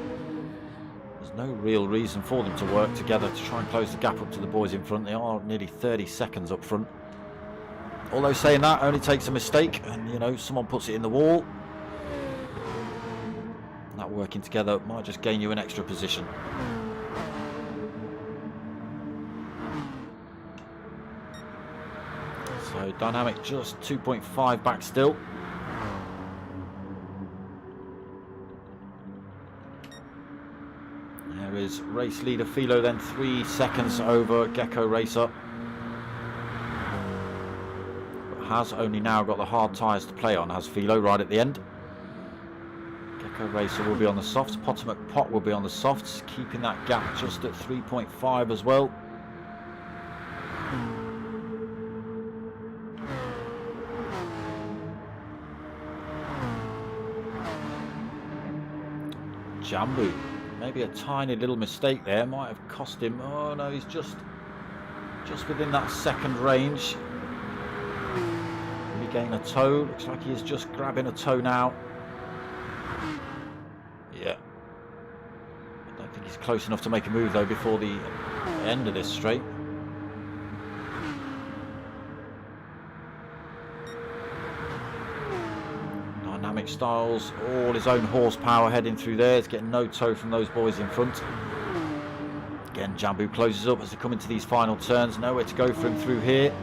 There's no real reason for them to work together to try and close the gap up to the boys in front. They are nearly 30 seconds up front. Although saying that only takes a mistake and, you know, someone puts it in the wall. That working together might just gain you an extra position. So Dynamic just 2.5 back still. There is race leader Philo then 3 seconds over Gecko Racer. But has only now got the hard tyres to play on, has Philo right at the end. Gecko Racer will be on the softs. Potomac Pot will be on the softs, keeping that gap just at 3.5 as well. Jambu, maybe a tiny little mistake there might have cost him. Oh no, he's just within that second range. Will he gain a toe? Looks like he is just grabbing a toe now. Yeah, I don't think he's close enough to make a move though before the end of this straight. Dynamic Styles, all his own horsepower heading through there. It's getting no toe from those boys in front. Again, Jambu closes up as they come into these final turns. Nowhere to go for him through here.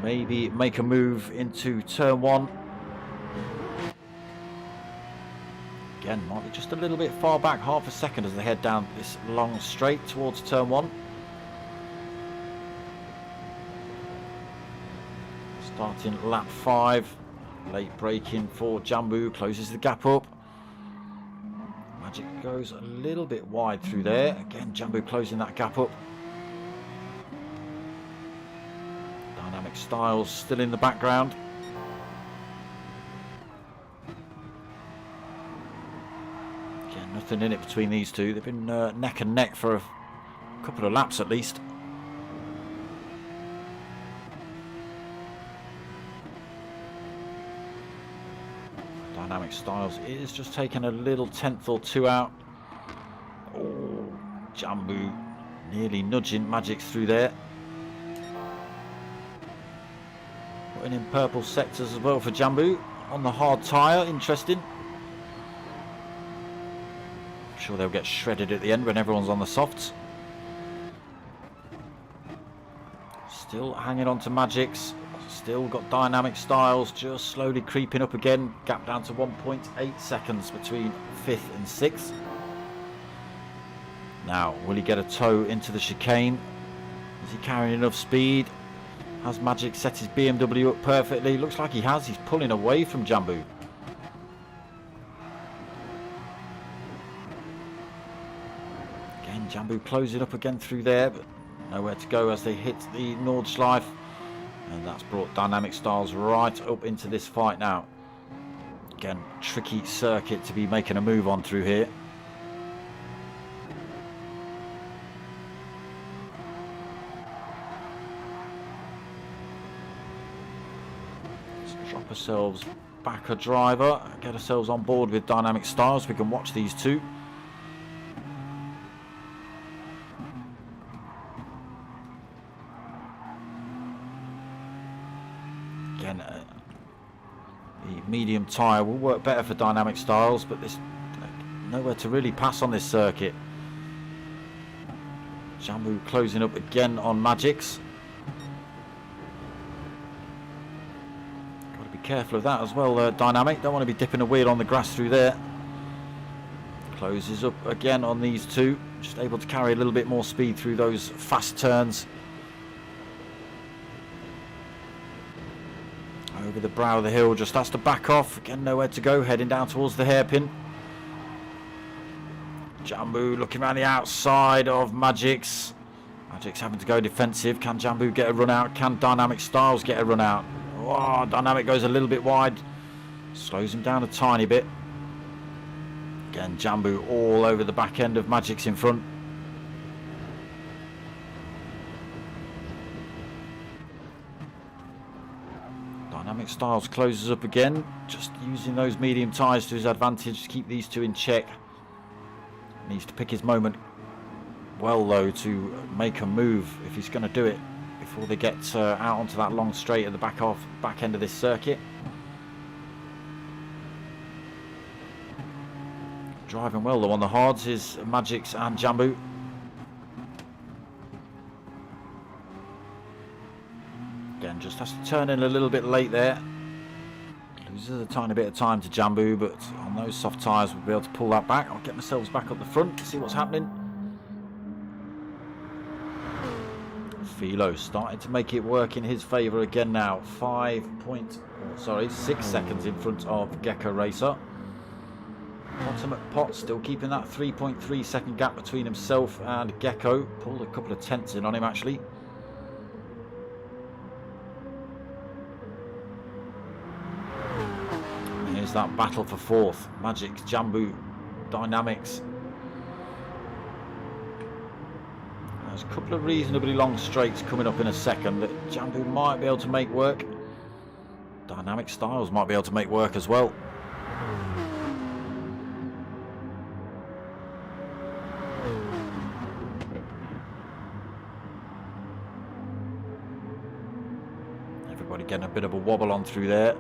Maybe make a move into turn 1. Again, might be just a little bit far back, half a second as they head down this long straight towards turn 1. Starting lap 5. Late braking for Jambu, closes the gap up. Magic goes a little bit wide through there. Again, Jambu closing that gap up. Dynamic Styles still in the background. Again, nothing in it between these two. They've been neck and neck for a couple of laps at least. Dynamic Styles is just taking a little tenth or two out. Oh, Jambu nearly nudging Magics through there. Putting in purple sectors as well for Jambu on the hard tyre. Interesting. I'm sure they'll get shredded at the end when everyone's on the softs. Still hanging on to Magics. Still got Dynamic Styles just slowly creeping up again. Gap down to 1.8 seconds between 5th and 6th. Now, will he get a toe into the chicane? Is he carrying enough speed? Has Magic set his BMW up perfectly? Looks like he has. He's pulling away from Jambu. Again, Jambu closing up again through there, but nowhere to go as they hit the Nordschleife. And that's brought Dynamic Styles right up into this fight now. Again, tricky circuit to be making a move on through here. Let's drop ourselves back a driver, get ourselves on board with Dynamic Styles. We can watch these two. Again, the medium tyre will work better for Dynamic Styles, but there's nowhere to really pass on this circuit. Jambu closing up again on Magics. Got to be careful of that as well, Dynamic. Don't want to be dipping a wheel on the grass through there. Closes up again on these two. Just able to carry a little bit more speed through those fast turns. Over the brow of the hill, just has to back off. Again, nowhere to go, heading down towards the hairpin. Jambu looking around the outside of Magics. Magics having to go defensive. Can Jambu get a run out? Can Dynamic Styles get a run out? Oh, Dynamic goes a little bit wide. Slows him down a tiny bit. Again, Jambu all over the back end of Magics in front. Dynamic Styles closes up again, just using those medium tyres to his advantage to keep these two in check. Needs to pick his moment well though to make a move if he's going to do it before they get out onto that long straight at the back end of this circuit. Driving well though on the hards is Magics and Jambu. Again, just has to turn in a little bit late there. Loses a tiny bit of time to Jambu, but on those soft tyres we'll be able to pull that back. I'll get myself back up the front to see what's happening. Philo starting to make it work in his favour again now. 6 seconds in front of Gr3. Ultimate Pot still keeping that 3.3 second gap between himself and Gecko. Pulled a couple of tenths in on him actually. Here's that battle for fourth. Magics, Jambu, Dynamics. There's a couple of reasonably long straights coming up in a second that Jambu might be able to make work. Dynamic Styles might be able to make work as well. Everybody getting a bit of a wobble on through there.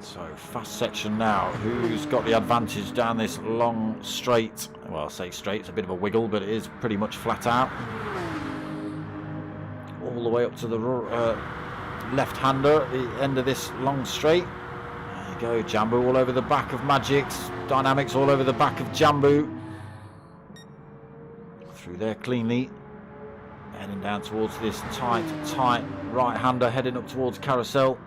So fast section now. Who's got the advantage down this long straight? Well, I say straight, it's a bit of a wiggle, but it is pretty much flat out. All the way up to the left-hander at the end of this long straight. There you go, Jambu all over the back of Magics. Dynamics all over the back of Jambu. Through there cleanly. Heading down towards this tight right-hander, heading up towards Carousel.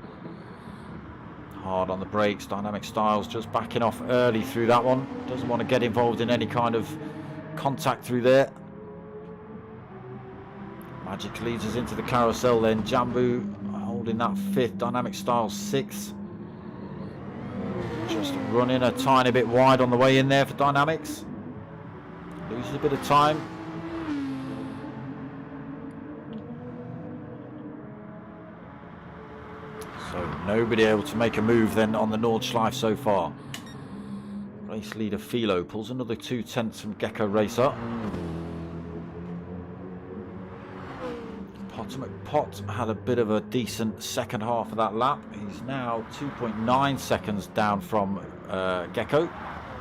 Hard on the brakes. Dynamic Styles just backing off early through that one. Doesn't want to get involved in any kind of contact through there. Magic leads us into the Carousel then. Jambu holding that 5th. Dynamic Style 6th. Just running a tiny bit wide on the way in there for Dynamics. Loses a bit of time. So nobody able to make a move then on the Nordschleife so far. Race leader Philo pulls another 2/10 from Gr3. Pot had a bit of a decent second half of that lap. He's now 2.9 seconds down from Gecko.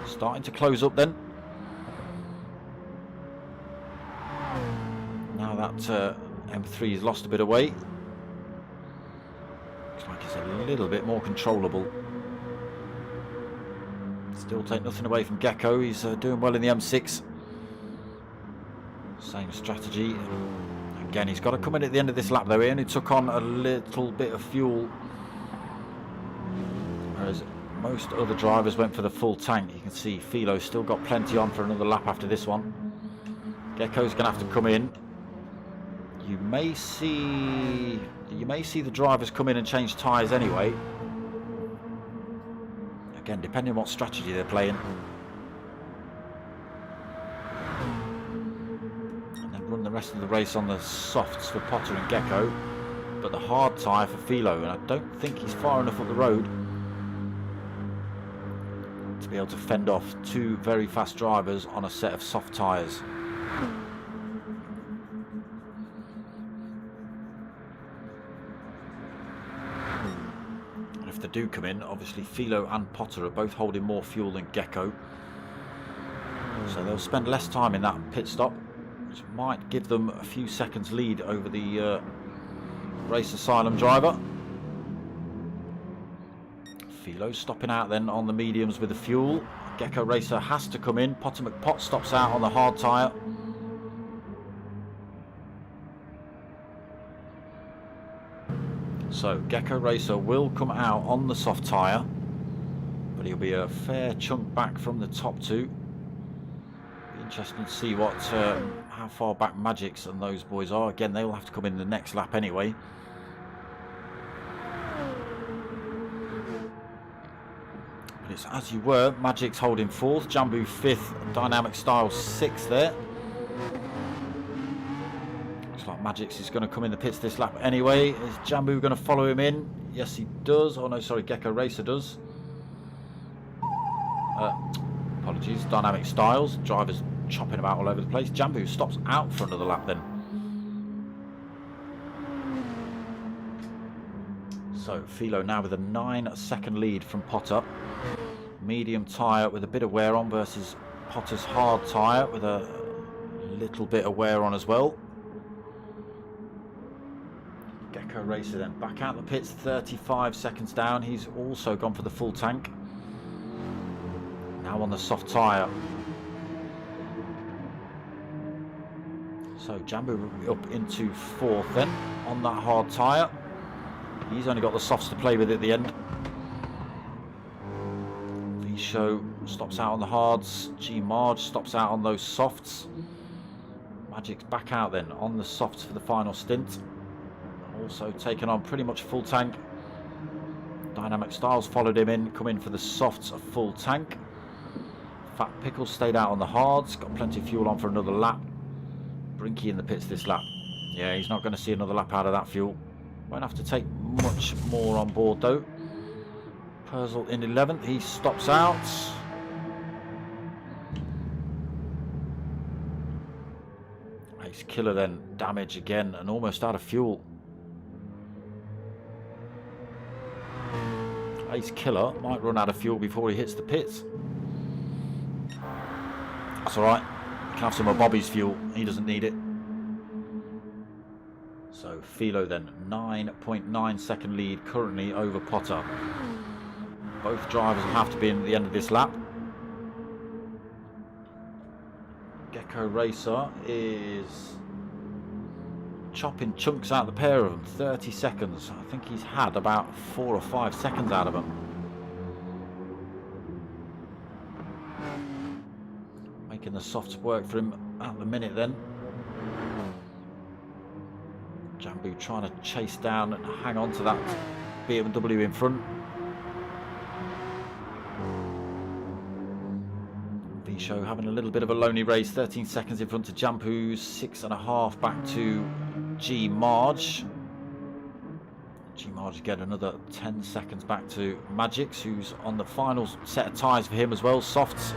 Starting to close up then. Now that M3's lost a bit of weight. Looks like it's a little bit more controllable. Still take nothing away from Gecko. He's doing well in the M6. Same strategy. Again, he's got to come in at the end of this lap though. He only took on a little bit of fuel, whereas most other drivers went for the full tank. You can see Philo's still got plenty on for another lap after this one. Gecko's going to have to come in. You may see the drivers come in and change tyres anyway. Again, depending on what strategy they're playing. Run the rest of the race on the softs for Potter and Gecko, but the hard tyre for Philo, and I don't think he's far enough up the road to be able to fend off two very fast drivers on a set of soft tyres. And if they do come in, obviously Philo and Potter are both holding more fuel than Gecko, so they'll spend less time in that pit stop, which might give them a few seconds lead over the Race Asylum driver. Philo stopping out then on the mediums with the fuel. Gecko Racer has to come in. Potter McPot stops out on the hard tyre. So Gecko Racer will come out on the soft tyre, but he'll be a fair chunk back from the top two. Interesting to see what how far back Magics and those boys are. Again, they'll have to come in the next lap anyway. But it's as you were. Magics holding 4th, Jambu 5th, Dynamic Style 6th there. Looks like Magics is going to come in the pits this lap anyway. Is Jambu going to follow him in? Yes, he does. Oh no, sorry, Gecko Racer does. Apologies, Dynamic Styles. Drivers chopping about all over the place. Jambu stops out for another lap then. So Philo now with a 9-second lead from Potter. Medium tyre with a bit of wear on versus Potter's hard tyre with a little bit of wear on as well. Gecko Racer then back out the pits, 35 seconds down. He's also gone for the full tank. Now on the soft tyre. So Jambu will be up into 4th then on that hard tyre. He's only got the softs to play with at the end. V-Show stops out on the hards. G-Marge stops out on those softs. Magic's back out then on the softs for the final stint. Also taken on pretty much full tank. Dynamic Styles followed him in, come in for the softs, a full tank. Fat Pickle stayed out on the hards, got plenty of fuel on for another lap. Brinky in the pits this lap. Yeah, he's not going to see another lap out of that fuel. Won't have to take much more on board though. Purcell in 11th, he stops out. Ace Killer then, damage again and almost out of fuel. Ace Killer might run out of fuel before he hits the pits. That's alright. You can have some of Bobby's fuel. He doesn't need it. So Philo then, 9.9 second lead currently over Potter. Both drivers will have to be in at the end of this lap. Gecko Racer is chopping chunks out of the pair of them. 30 seconds. I think he's had about 4 or 5 seconds out of them. Making the softs work for him at the minute then. Jambu Jambu trying to chase down and hang on to that BMW in front. Show having a little bit of a lonely race, 13 seconds in front of Jambu, 6.5 back to G Marge. G Marge get another 10 seconds back to Magix, who's on the final set of tyres for him as well, softs.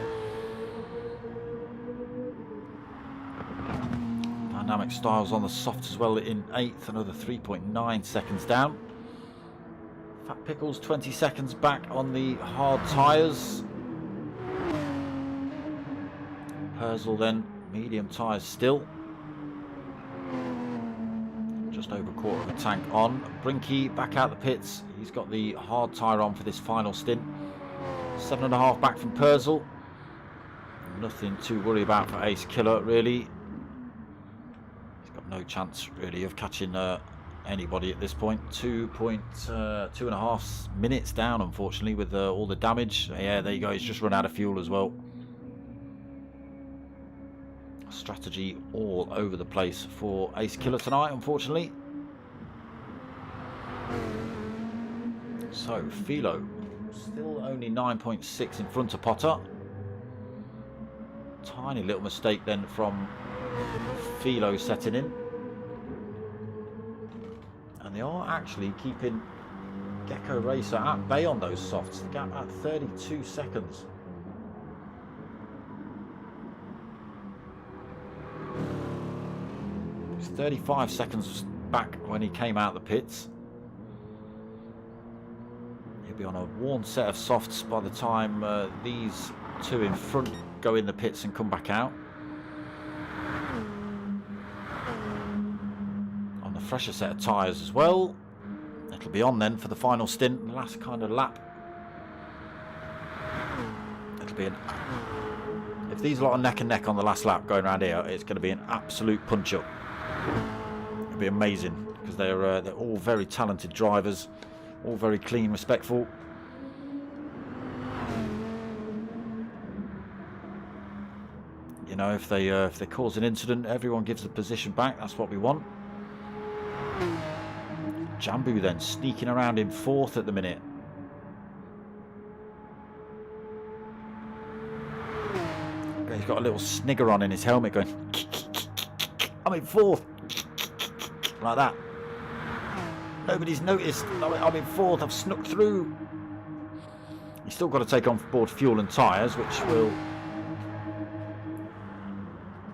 Dynamic Styles on the soft as well in 8th, another 3.9 seconds down. Fat Pickles 20 seconds back on the hard tyres. Perzel then, medium tyres still. Just over a quarter of a tank on. Brinky back out the pits. He's got the hard tyre on for this final stint. 7.5 back from Perzel. Nothing to worry about for Ace Killer, really. He's got no chance, really, of catching anybody at this point. 2.5 minutes down, unfortunately, with all the damage. Yeah, there you go. He's just run out of fuel as well. Strategy all over the place for Ace Killer tonight, unfortunately. So Philo still only 9.6 in front of Potter. Tiny little mistake then from Philo setting in, and they are actually keeping Gr3 at bay on those softs. The gap at 32 seconds. He's 35 seconds back when he came out the pits. He'll be on a worn set of softs by the time these two in front go in the pits and come back out. On the fresher set of tyres as well. It'll be on then for the final stint, the last kind of lap. It'll be if these lot are neck and neck on the last lap going around here, it's going to be an absolute punch up. It'll be amazing because they're all very talented drivers, all very clean, respectful. You know, if they cause an incident, everyone gives the position back. That's what we want. Jambu then sneaking around in 4th at the minute. He's got a little snigger on in his helmet going, I'm in 4th. Like that. Nobody's noticed. I'm in 4th. I've snuck through. He's still got to take on board fuel and tyres, which will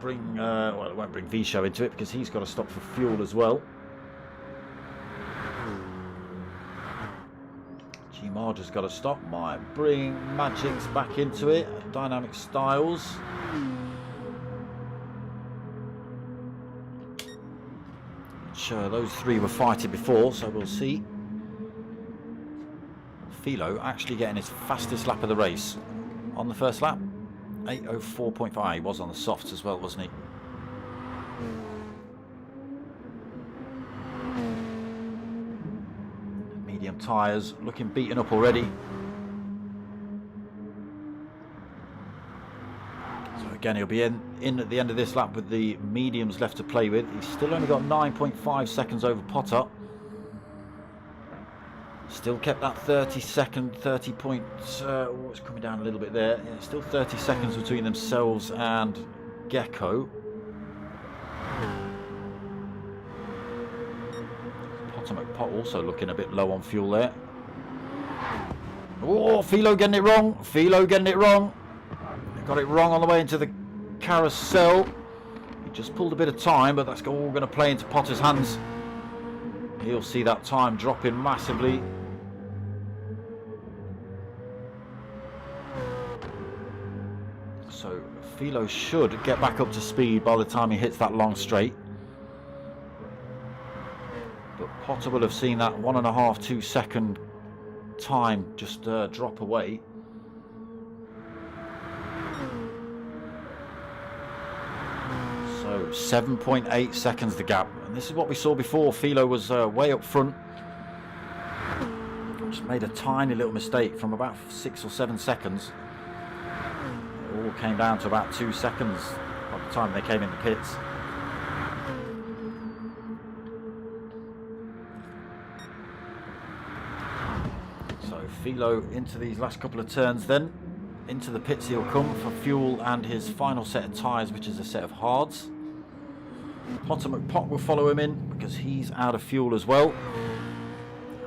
bring, well, it won't bring V-Show into it because he's got to stop for fuel as well. G Marge has got to stop. Might bring Magix back into it. Dynamic Styles. Sure, those three were fighting before, so we'll see. Philo actually getting his fastest lap of the race on the first lap. 8:04.5. He was on the softs as well, wasn't he? Medium tyres looking beaten up already. So again, he'll be in at the end of this lap with the mediums left to play with. He's still only got 9.5 seconds over Potter. Still kept that 30 point, oh, it's coming down a little bit there. Yeah, still 30 seconds between themselves and Gecko. Potter McPot also looking a bit low on fuel there. Oh, Philo getting it wrong. Philo getting it wrong. Got it wrong on the way into the carousel. He just pulled a bit of time, but that's all going to play into Potter's hands. He'll see that time dropping massively. So Philo should get back up to speed by the time he hits that long straight. But Potter will have seen that 1.5, 2 second time just drop away. So 7.8 seconds the gap. And this is what we saw before. Philo was way up front. Just made a tiny little mistake from about 6 or 7 seconds. It all came down to about 2 seconds by the time they came in the pits. Philo into these last couple of turns then. Into the pits he'll come for fuel and his final set of tyres, which is a set of hards. Potter McPot will follow him in because he's out of fuel as well.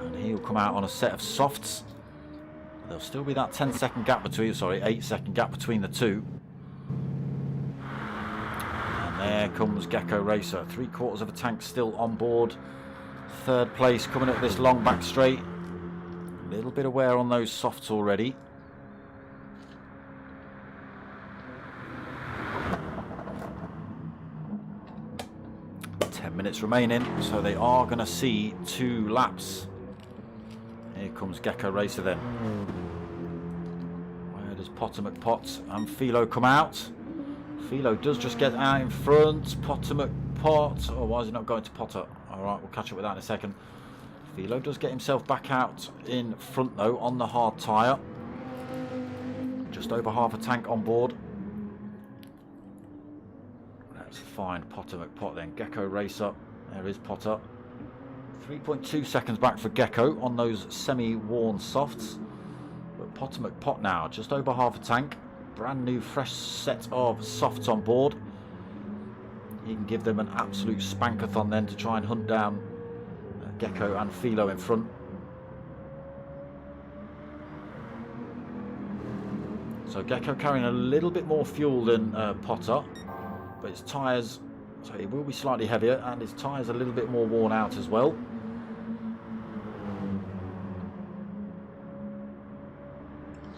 And he'll come out on a set of softs. There'll still be that 10-second gap between, sorry, 8-second gap between the two. And there comes Gecko Racer. 3/4 of a tank still on board. Third place coming up this long back straight. A little bit of wear on those softs already. Minutes remaining, so they are going to see 2 laps. Here comes Gecko Racer then. Where does Potter McPot and Philo come out? Philo does just get out in front. Potter McPot, oh, why is he not going to Potter? Alright, we'll catch up with that in a second. Philo does get himself back out in front though on the hard tyre. Just over half a tank on board. Find Potter McPot then. Gecko Racer. There is Potter. 3.2 seconds back for Gecko on those semi-worn softs. But Potter McPot now just over half a tank. Brand new fresh set of softs on board. He can give them an absolute spankathon then to try and hunt down Gecko and Philo in front. So Gecko carrying a little bit more fuel than Potter. But his tyres, so it will be slightly heavier, and his tyres a little bit more worn out as well.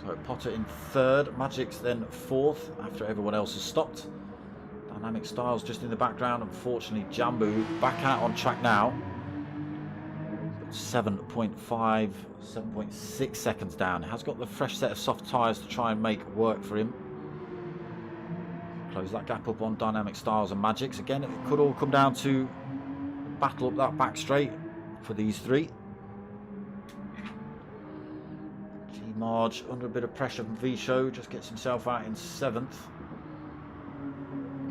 So Potter in third, Magic's then fourth after everyone else has stopped. Dynamic Styles just in the background. Unfortunately, Jambu back out on track now. 7.5, 7.6 seconds down. He has got the fresh set of soft tyres to try and make work for him. Close that gap up on Dynamic Styles and Magics. Again, it could all come down to battle up that back straight for these three. G-Marge under a bit of pressure from V-Show, just gets himself out in 7th.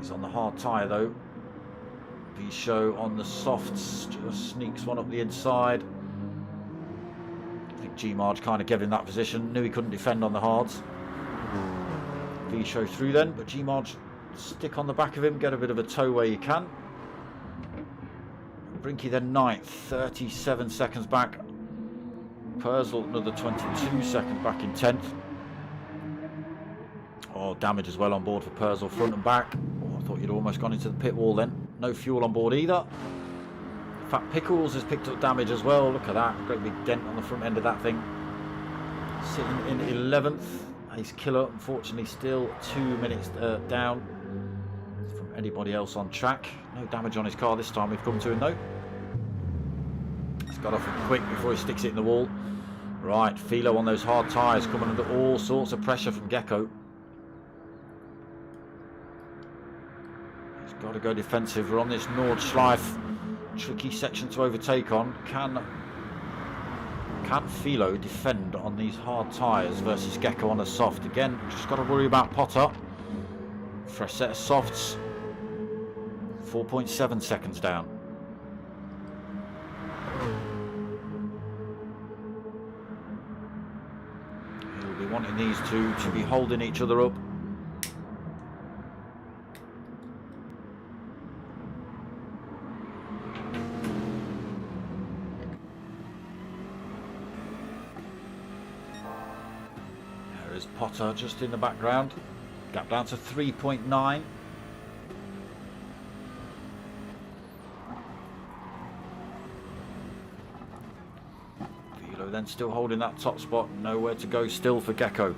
He's on the hard tyre though. V-Show on the softs, just sneaks one up the inside. I think G-Marge kind of gave him that position, knew he couldn't defend on the hards. V-Show through then, but G-Marge stick on the back of him, get a bit of a tow where you can. Brinky then 9th, 37 seconds back. Purcell another 22 seconds back in 10th. Oh, damage as well on board for Purcell, front and back. Oh, I thought you'd almost gone into the pit wall then. No fuel on board either. Fat Pickles has picked up damage as well. Look at that, great big dent on the front end of that thing. Sitting in 11th. Ace Killer, unfortunately, still 2 minutes down from anybody else on track. No damage on his car this time, we've come to him though. He's got off quick before he sticks it in the wall. Right, Philo on those hard tyres, coming under all sorts of pressure from Gecko. He's got to go defensive. We're on this Nordschleife, tricky section to overtake on. Can Philo defend on these hard tyres versus Gecko on a soft? Again, just got to worry about Potter. Fresh set of softs. 4.7 seconds down. He'll be wanting these two to be holding each other up. Potter just in the background, gap down to 3.9. Philo then still holding that top spot, nowhere to go still for Gecko.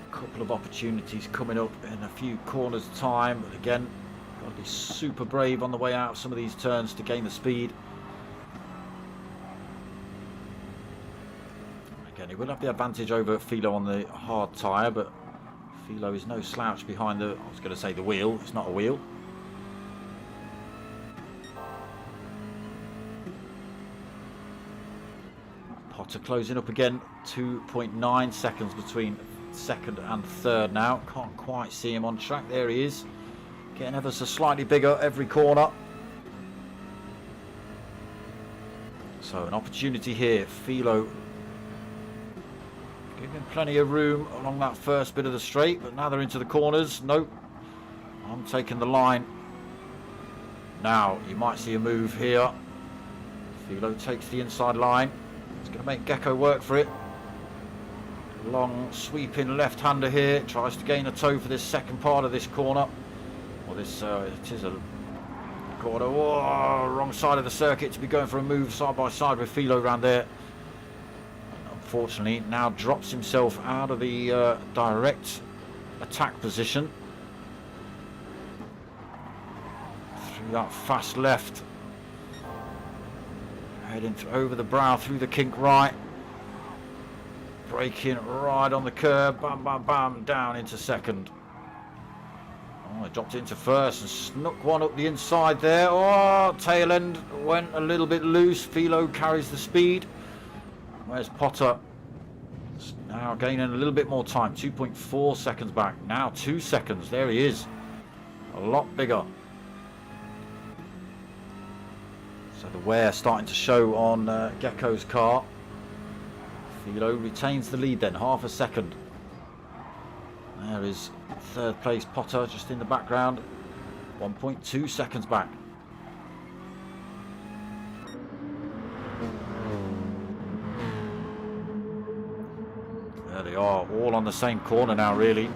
A couple of opportunities coming up in a few corners time, but again, got to be super brave on the way out of some of these turns to gain the speed. Again, he will have the advantage over Philo on the hard tyre, but Philo is no slouch behind the, I was going to say the wheel, it's not a wheel. Potter closing up again, 2.9 seconds between second and third now. Can't quite see him on track, there he is. Getting ever so slightly bigger every corner. So an opportunity here. Philo giving plenty of room along that first bit of the straight, but now they're into the corners. Nope. I'm taking the line. Now you might see a move here. Philo takes the inside line. It's going to make Gecko work for it. Long sweeping left-hander here. Tries to gain a toe for this second part of this corner. Well, this it is a corner. Whoa, wrong side of the circuit to be going for a move side by side with Philo around there. And unfortunately, now drops himself out of the direct attack position. Through that fast left. Heading over the brow through the kink right. Braking right on the curb. Bam, bam, bam. Down into second. Oh, it dropped into first and snuck one up the inside there. Oh, tail end went a little bit loose. Philo carries the speed. Where's Potter? Now gaining a little bit more time. 2.4 seconds back. Now 2 seconds. There he is. A lot bigger. So the wear starting to show on Gecko's car. Philo retains the lead then, half a second. There is third place Potter just in the background. 1.2 seconds back. There they are, all on the same corner now really.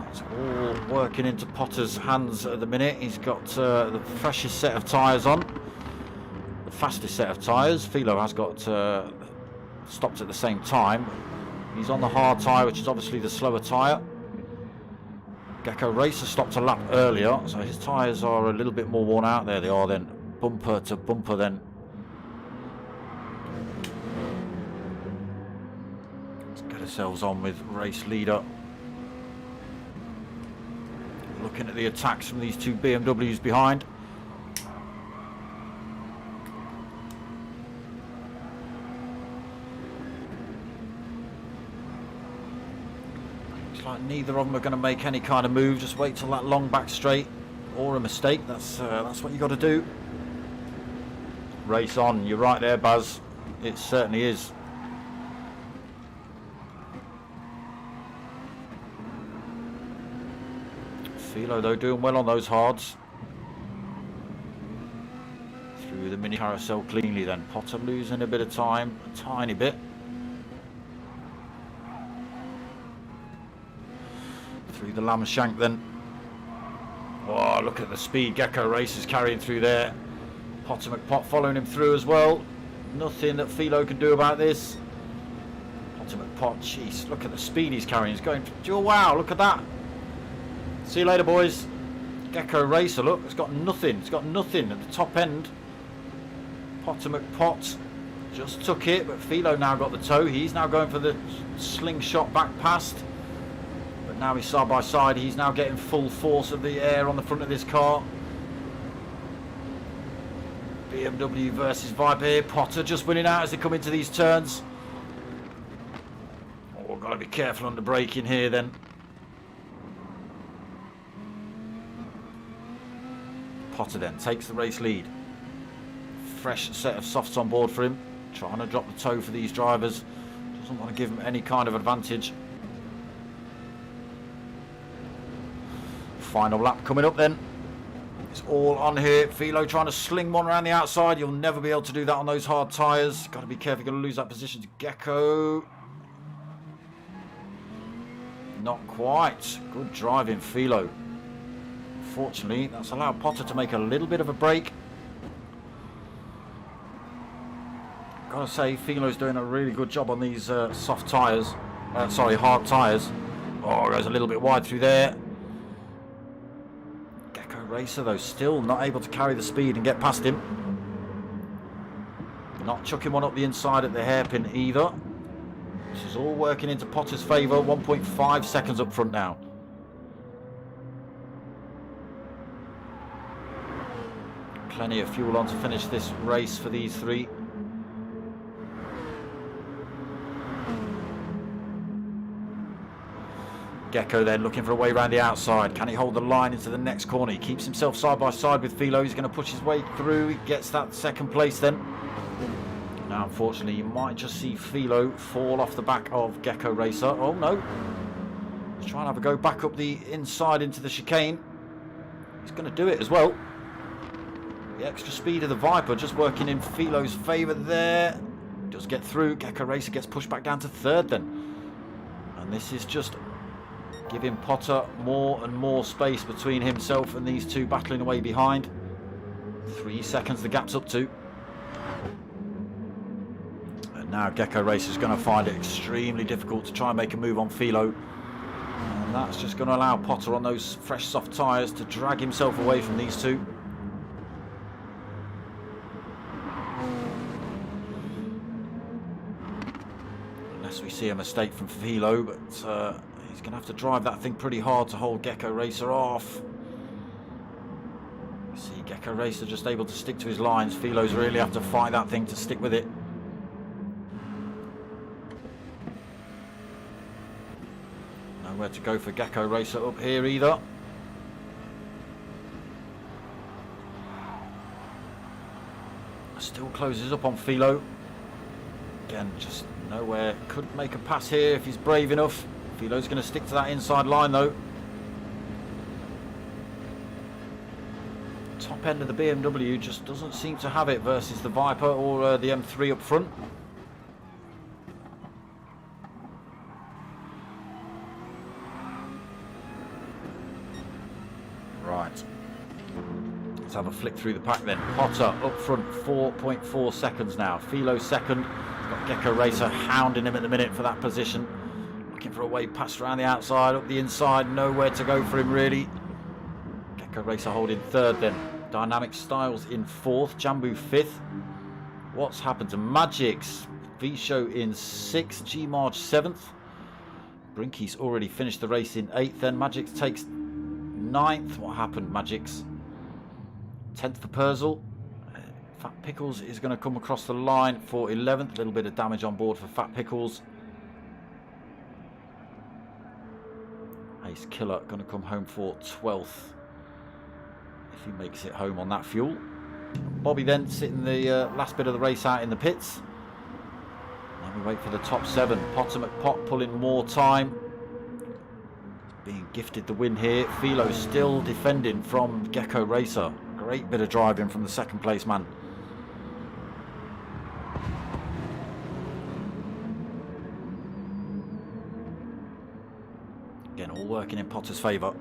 It's all working into Potter's hands at the minute. He's got the freshest set of tyres on. Fastest set of tyres. Philo has got stopped at the same time. He's on the hard tyre, which is obviously the slower tyre. Gr3 stopped a lap earlier, so his tyres are a little bit more worn out. There they are then, bumper to bumper then. Let's get ourselves on with race leader. Looking at the attacks from these two BMWs behind. Like neither of them are going to make any kind of move. Just wait till that long back straight or a mistake. That's what you got to do. Race on. You're right there, Baz. It certainly is. Philo though doing well on those hards. Through the mini carousel cleanly then. Potter losing a bit of time, a tiny bit. Through the lamb shank then. Oh, look at the speed Gr3 is carrying through there. Potter McPot following him through as well. Nothing that Philo can do about this. Potter McPot, jeez, look at the speed he's carrying. He's going, oh wow, look at that. See you later, boys. Gr3, look, it's got nothing. It's got nothing at the top end. Potter McPot just took it, but Philo now got the toe. He's now going for the slingshot back past. Now he's side by side. He's now getting full force of the air on the front of this car. BMW versus Viper here. Potter just winning out as they come into these turns. Oh, got to be careful under braking here then. Potter then takes the race lead. Fresh set of softs on board for him. Trying to drop the toe for these drivers. Doesn't want to give them any kind of advantage. Final lap coming up then. It's all on here. Philo trying to sling one around the outside. You'll never be able to do that on those hard tyres. Got to be careful. You're going to lose that position to Gecko. Not quite. Good driving, Philo. Fortunately, that's allowed Potter to make a little bit of a break. Gotta say, Philo's doing a really good job on these soft tyres. Sorry, hard tyres. Oh, goes a little bit wide through there. Racer though still not able to carry the speed and get past him. Not chucking one up the inside at the hairpin either. This is all working into Potter's favour. 1.5 seconds up front now. Plenty of fuel on to finish this race for these three. Gecko then looking for a way around the outside. Can he hold the line into the next corner? He keeps himself side by side with Philo. He's going to push his way through. He gets that second place then. Now, unfortunately, you might just see Philo fall off the back of Gecko Racer. Oh, no. He's trying to have a go back up the inside into the chicane. He's going to do it as well. The extra speed of the Viper just working in Philo's favour there. Does get through. Gecko Racer gets pushed back down to third then. And this is just giving Potter more and more space between himself and these two battling away behind. 3 seconds the gap's up to. And now Gecko Racer is going to find it extremely difficult to try and make a move on Philo. And that's just going to allow Potter on those fresh soft tyres to drag himself away from these two. Unless we see a mistake from Philo, but he's going to have to drive that thing pretty hard to hold Gecko Racer off. You see Gecko Racer just able to stick to his lines. Philo's really have to fight that thing to stick with it. Nowhere to go for Gecko Racer up here either. Still closes up on Philo. Again, just nowhere. Could make a pass here if he's brave enough. Philo's going to stick to that inside line though. Top end of the BMW just doesn't seem to have it versus the Viper or the M3 up front. Right. Let's have a flick through the pack then. Potter up front, 4.4 seconds now. Philo second. Got Gecko Racer hounding him at the minute for that position. Looking for a way past around the outside, up the inside. Nowhere to go for him really. Gecko Racer holding third then. Dynamic Styles in fourth. Jambu fifth. What's happened to Magix? V-Show in sixth. G-Marge seventh. Brinky's already finished the race in eighth then. Magix takes ninth. What happened, Magix? 10th for Purzel. Fat Pickles is going to come across the line for 11th. A little bit of damage on board for Fat Pickles. Ace Killer going to come home for 12th. If he makes it home on that fuel. Bobby then sitting the last bit of the race out in the pits. And we wait for the top 7. Potter McPot pulling more time. Being gifted the win here. Philo still defending from Gecko Racer. Great bit of driving from the second place man. Again, all working in Potter's favour.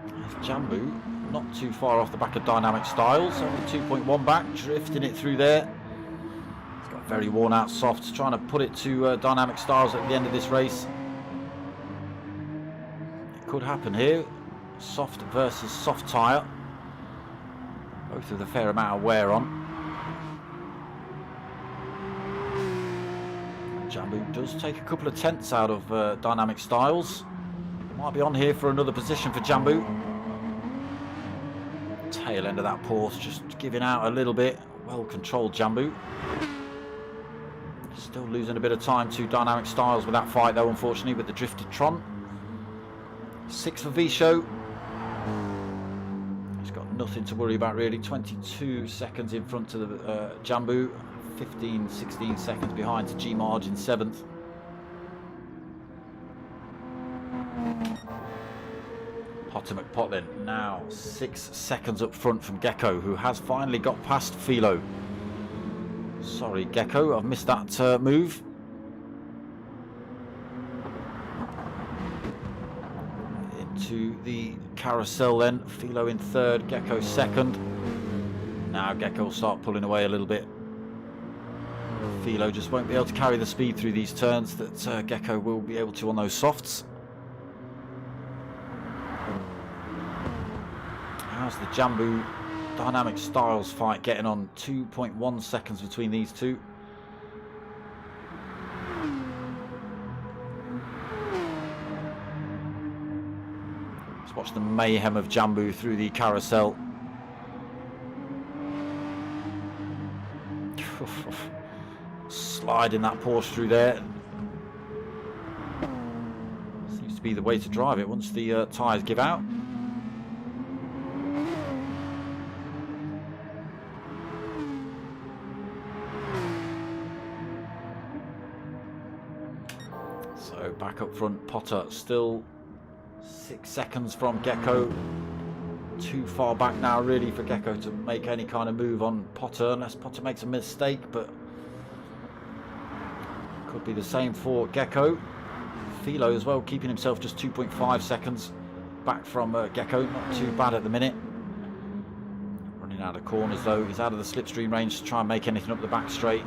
There's Jambu, not too far off the back of Dynamic Styles, only 2.1 back, drifting it through there. He's got very worn out softs, trying to put it to Dynamic Styles at the end of this race. It could happen here, soft versus soft tyre, both with a fair amount of wear on. Jambu does take a couple of tenths out of Dynamic Styles. Might be on here for another position for Jambu. Tail end of that Porsche just giving out a little bit. Well controlled Jambu. Still losing a bit of time to Dynamic Styles with that fight though, unfortunately, with the drifted Tron. 6 for V-Show. He's got nothing to worry about really. 22 seconds in front to the Jambu. 15, 16 seconds behind to G-Marge in 7th. Potter McPot then now 6 seconds up front from Gecko, who has finally got past Philo. Sorry Gecko, I've missed that move. Into the carousel then. Philo in 3rd, Gecko 2nd. Now Gecko will start pulling away a little bit. Philo just won't be able to carry the speed through these turns that Gecko will be able to on those softs. How's the Jambu Dynamic Styles fight getting on? 2.1 seconds between these two. Let's watch the mayhem of Jambu through the carousel. sliding that Porsche through there. Seems to be the way to drive it once the tyres give out. So back up front, Potter still 6 seconds from Gecko. Too far back now really for Gecko to make any kind of move on Potter, unless Potter makes a mistake, but could be the same for Gecko. Philo as well, keeping himself just 2.5 seconds back from Gecko. Not too bad at the minute. Running out of corners though. He's out of the slipstream range to try and make anything up the back straight.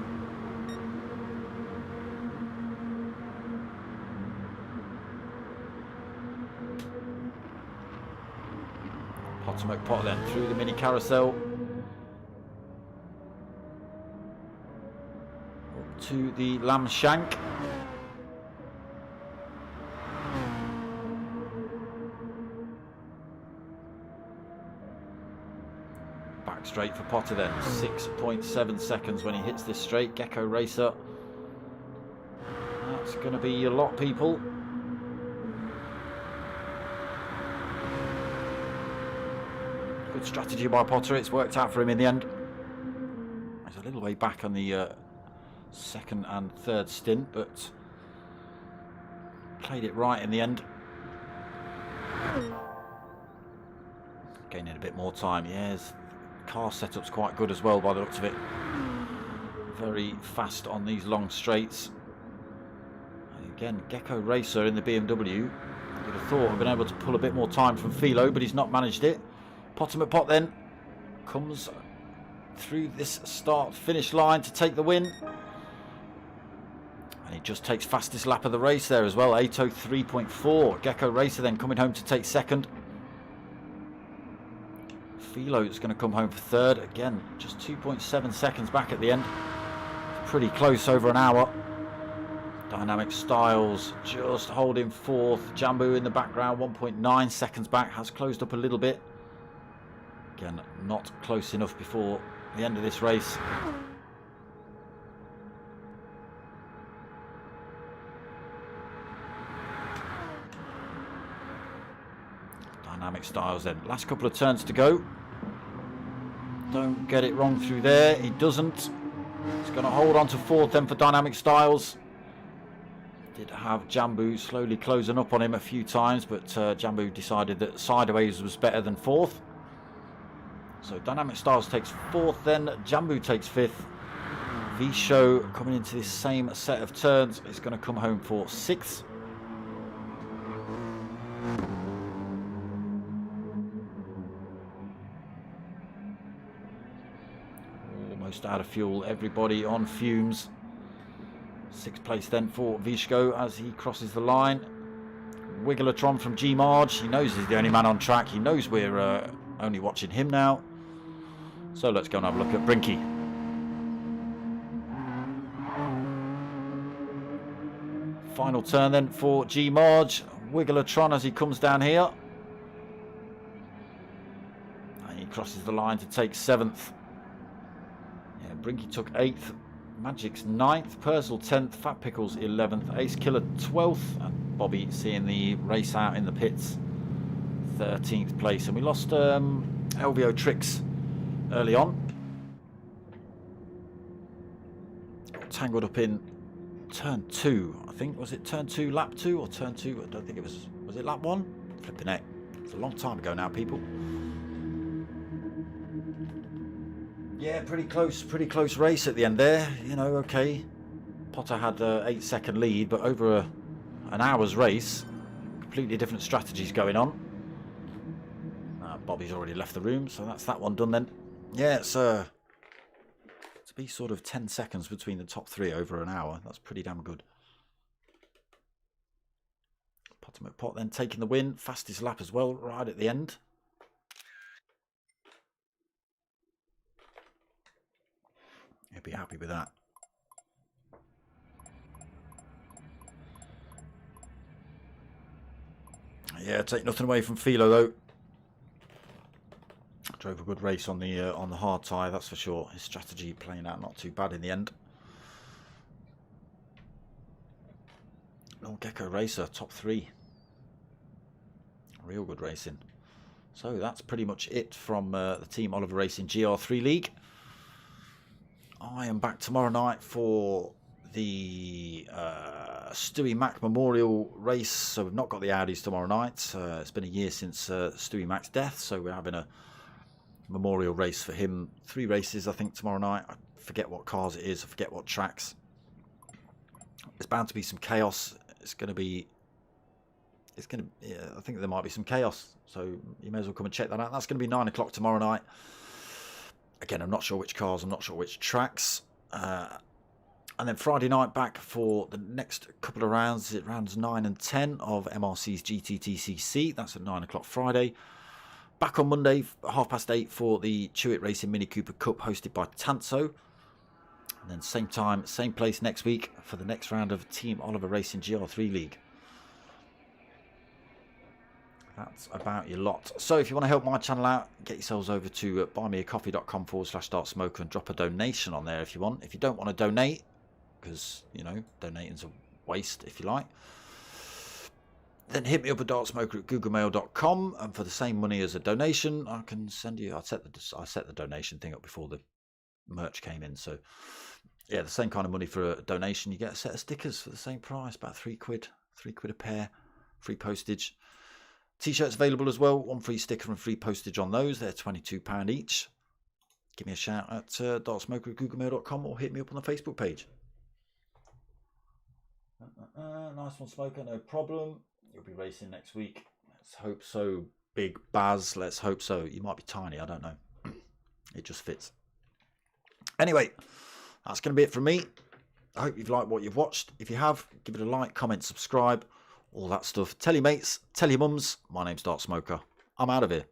Potter then through the mini carousel. Up to the lamb shank. Back straight for Potter then. 6.7 seconds when he hits this straight. Gecko Racer. That's going to be a lot, people. Good strategy by Potter. It's worked out for him in the end. He's a little way back on the second and third stint, but played it right in the end. Gaining a bit more time. Yeah, his car setup's quite good as well by the looks of it. Very fast on these long straights. And again, Gecko Racer in the BMW. I would have thought I've been able to pull a bit more time from Philo, but he's not managed it. Potter then comes through this start-finish line to take the win. And he just takes fastest lap of the race there as well, 8:03.4. Gecko Racer then coming home to take second. Philo's going to come home for third. Again, just 2.7 seconds back at the end. Pretty close, over an hour. Dynamic Styles just holding fourth. Jambu in the background, 1.9 seconds back. Has closed up a little bit. Again, not close enough before the end of this race. Dynamic Styles then. Last couple of turns to go. Don't get it wrong through there. He doesn't. He's going to hold on to fourth then for Dynamic Styles. Did have Jambu slowly closing up on him a few times, but Jambu decided that sideways was better than fourth. So Dynamic Styles takes fourth then, Jambu takes fifth. V-Show coming into this same set of turns is going to come home for sixth. Almost out of fuel, everybody on fumes. Sixth place then for Vishko as he crosses the line. Wiggletron from G Marge, he knows he's the only man on track, he knows we're only watching him now. So let's go and have a look at Brinky. Final turn then for G Marge. Wiggletron as he comes down here. And he crosses the line to take seventh. Yeah, Brinky took eighth. Magic's 9th, Purcell 10th, Fat Pickles 11th, Ace Killer 12th, and Bobby seeing the race out in the pits 13th place. And we lost LVO Tricks early on. Got tangled up in turn 2, I think. Was it turn 2, lap 2, or turn 2? I don't think it was. Was it lap 1? Flipping it. It's a long time ago now, people. Yeah, pretty close race at the end there. You know, okay. Potter had an 8-second lead, but over an hour's race, completely different strategies going on. Bobby's already left the room, so that's that one done then. Yeah, it's to be sort of 10 seconds between the top three over an hour. That's pretty damn good. Potter McPot then taking the win. Fastest lap as well, right at the end. He'll be happy with that. Yeah, take nothing away from Philo though. Drove a good race on the hard tyre, that's for sure. His strategy playing out not too bad in the end. Oh, Gecko Racer, top 3. Real good racing. So that's pretty much it from the Team Oliver Racing Gr3 League. I am back tomorrow night for the Stewie Mac Memorial race. So we've not got the Audis tomorrow night. It's been a year since Stewie Mac's death, so we're having a memorial race for him. 3 races, I think, tomorrow night. I forget what cars it is. I forget what tracks. There's bound to be some chaos. Yeah, I think there might be some chaos. So you may as well come and check that out. That's going to be 9 o'clock tomorrow night. Again, I'm not sure which cars. I'm not sure which tracks. And then Friday night back for the next couple of rounds. It rounds 9 and 10 of MRC's GTTCC. That's at 9 o'clock Friday. Back on Monday, 8:30 for the Chewit Racing Mini Cooper Cup hosted by Tanso. And then same time, same place next week for the next round of Team Oliver Racing Gr3 League. That's about your lot. So if you want to help my channel out, get yourselves over to buymeacoffee.com/dartsmoker and drop a donation on there if you want. If you don't want to donate, because, you know, donating's a waste if you like, then hit me up at dartsmoker@googlemail.com, and for the same money as a donation, I can send you. I set the donation thing up before the merch came in. So yeah, the same kind of money for a donation. You get a set of stickers for the same price, about £3 a pair, free postage. T-shirts available as well, 1 free sticker and free postage on those. They're £22 each. Give me a shout at dartsmoker@googlemail.com or hit me up on the Facebook page. Nice one, Smoker, no problem. You'll be racing next week. Let's hope so. Big Baz, let's hope so. You might be tiny, I don't know. It just fits. Anyway, that's going to be it from me. I hope you've liked what you've watched. If you have, give it a like, comment, subscribe, all that stuff. Tell your mates, tell your mums. My name's Dart Smoker. I'm out of here.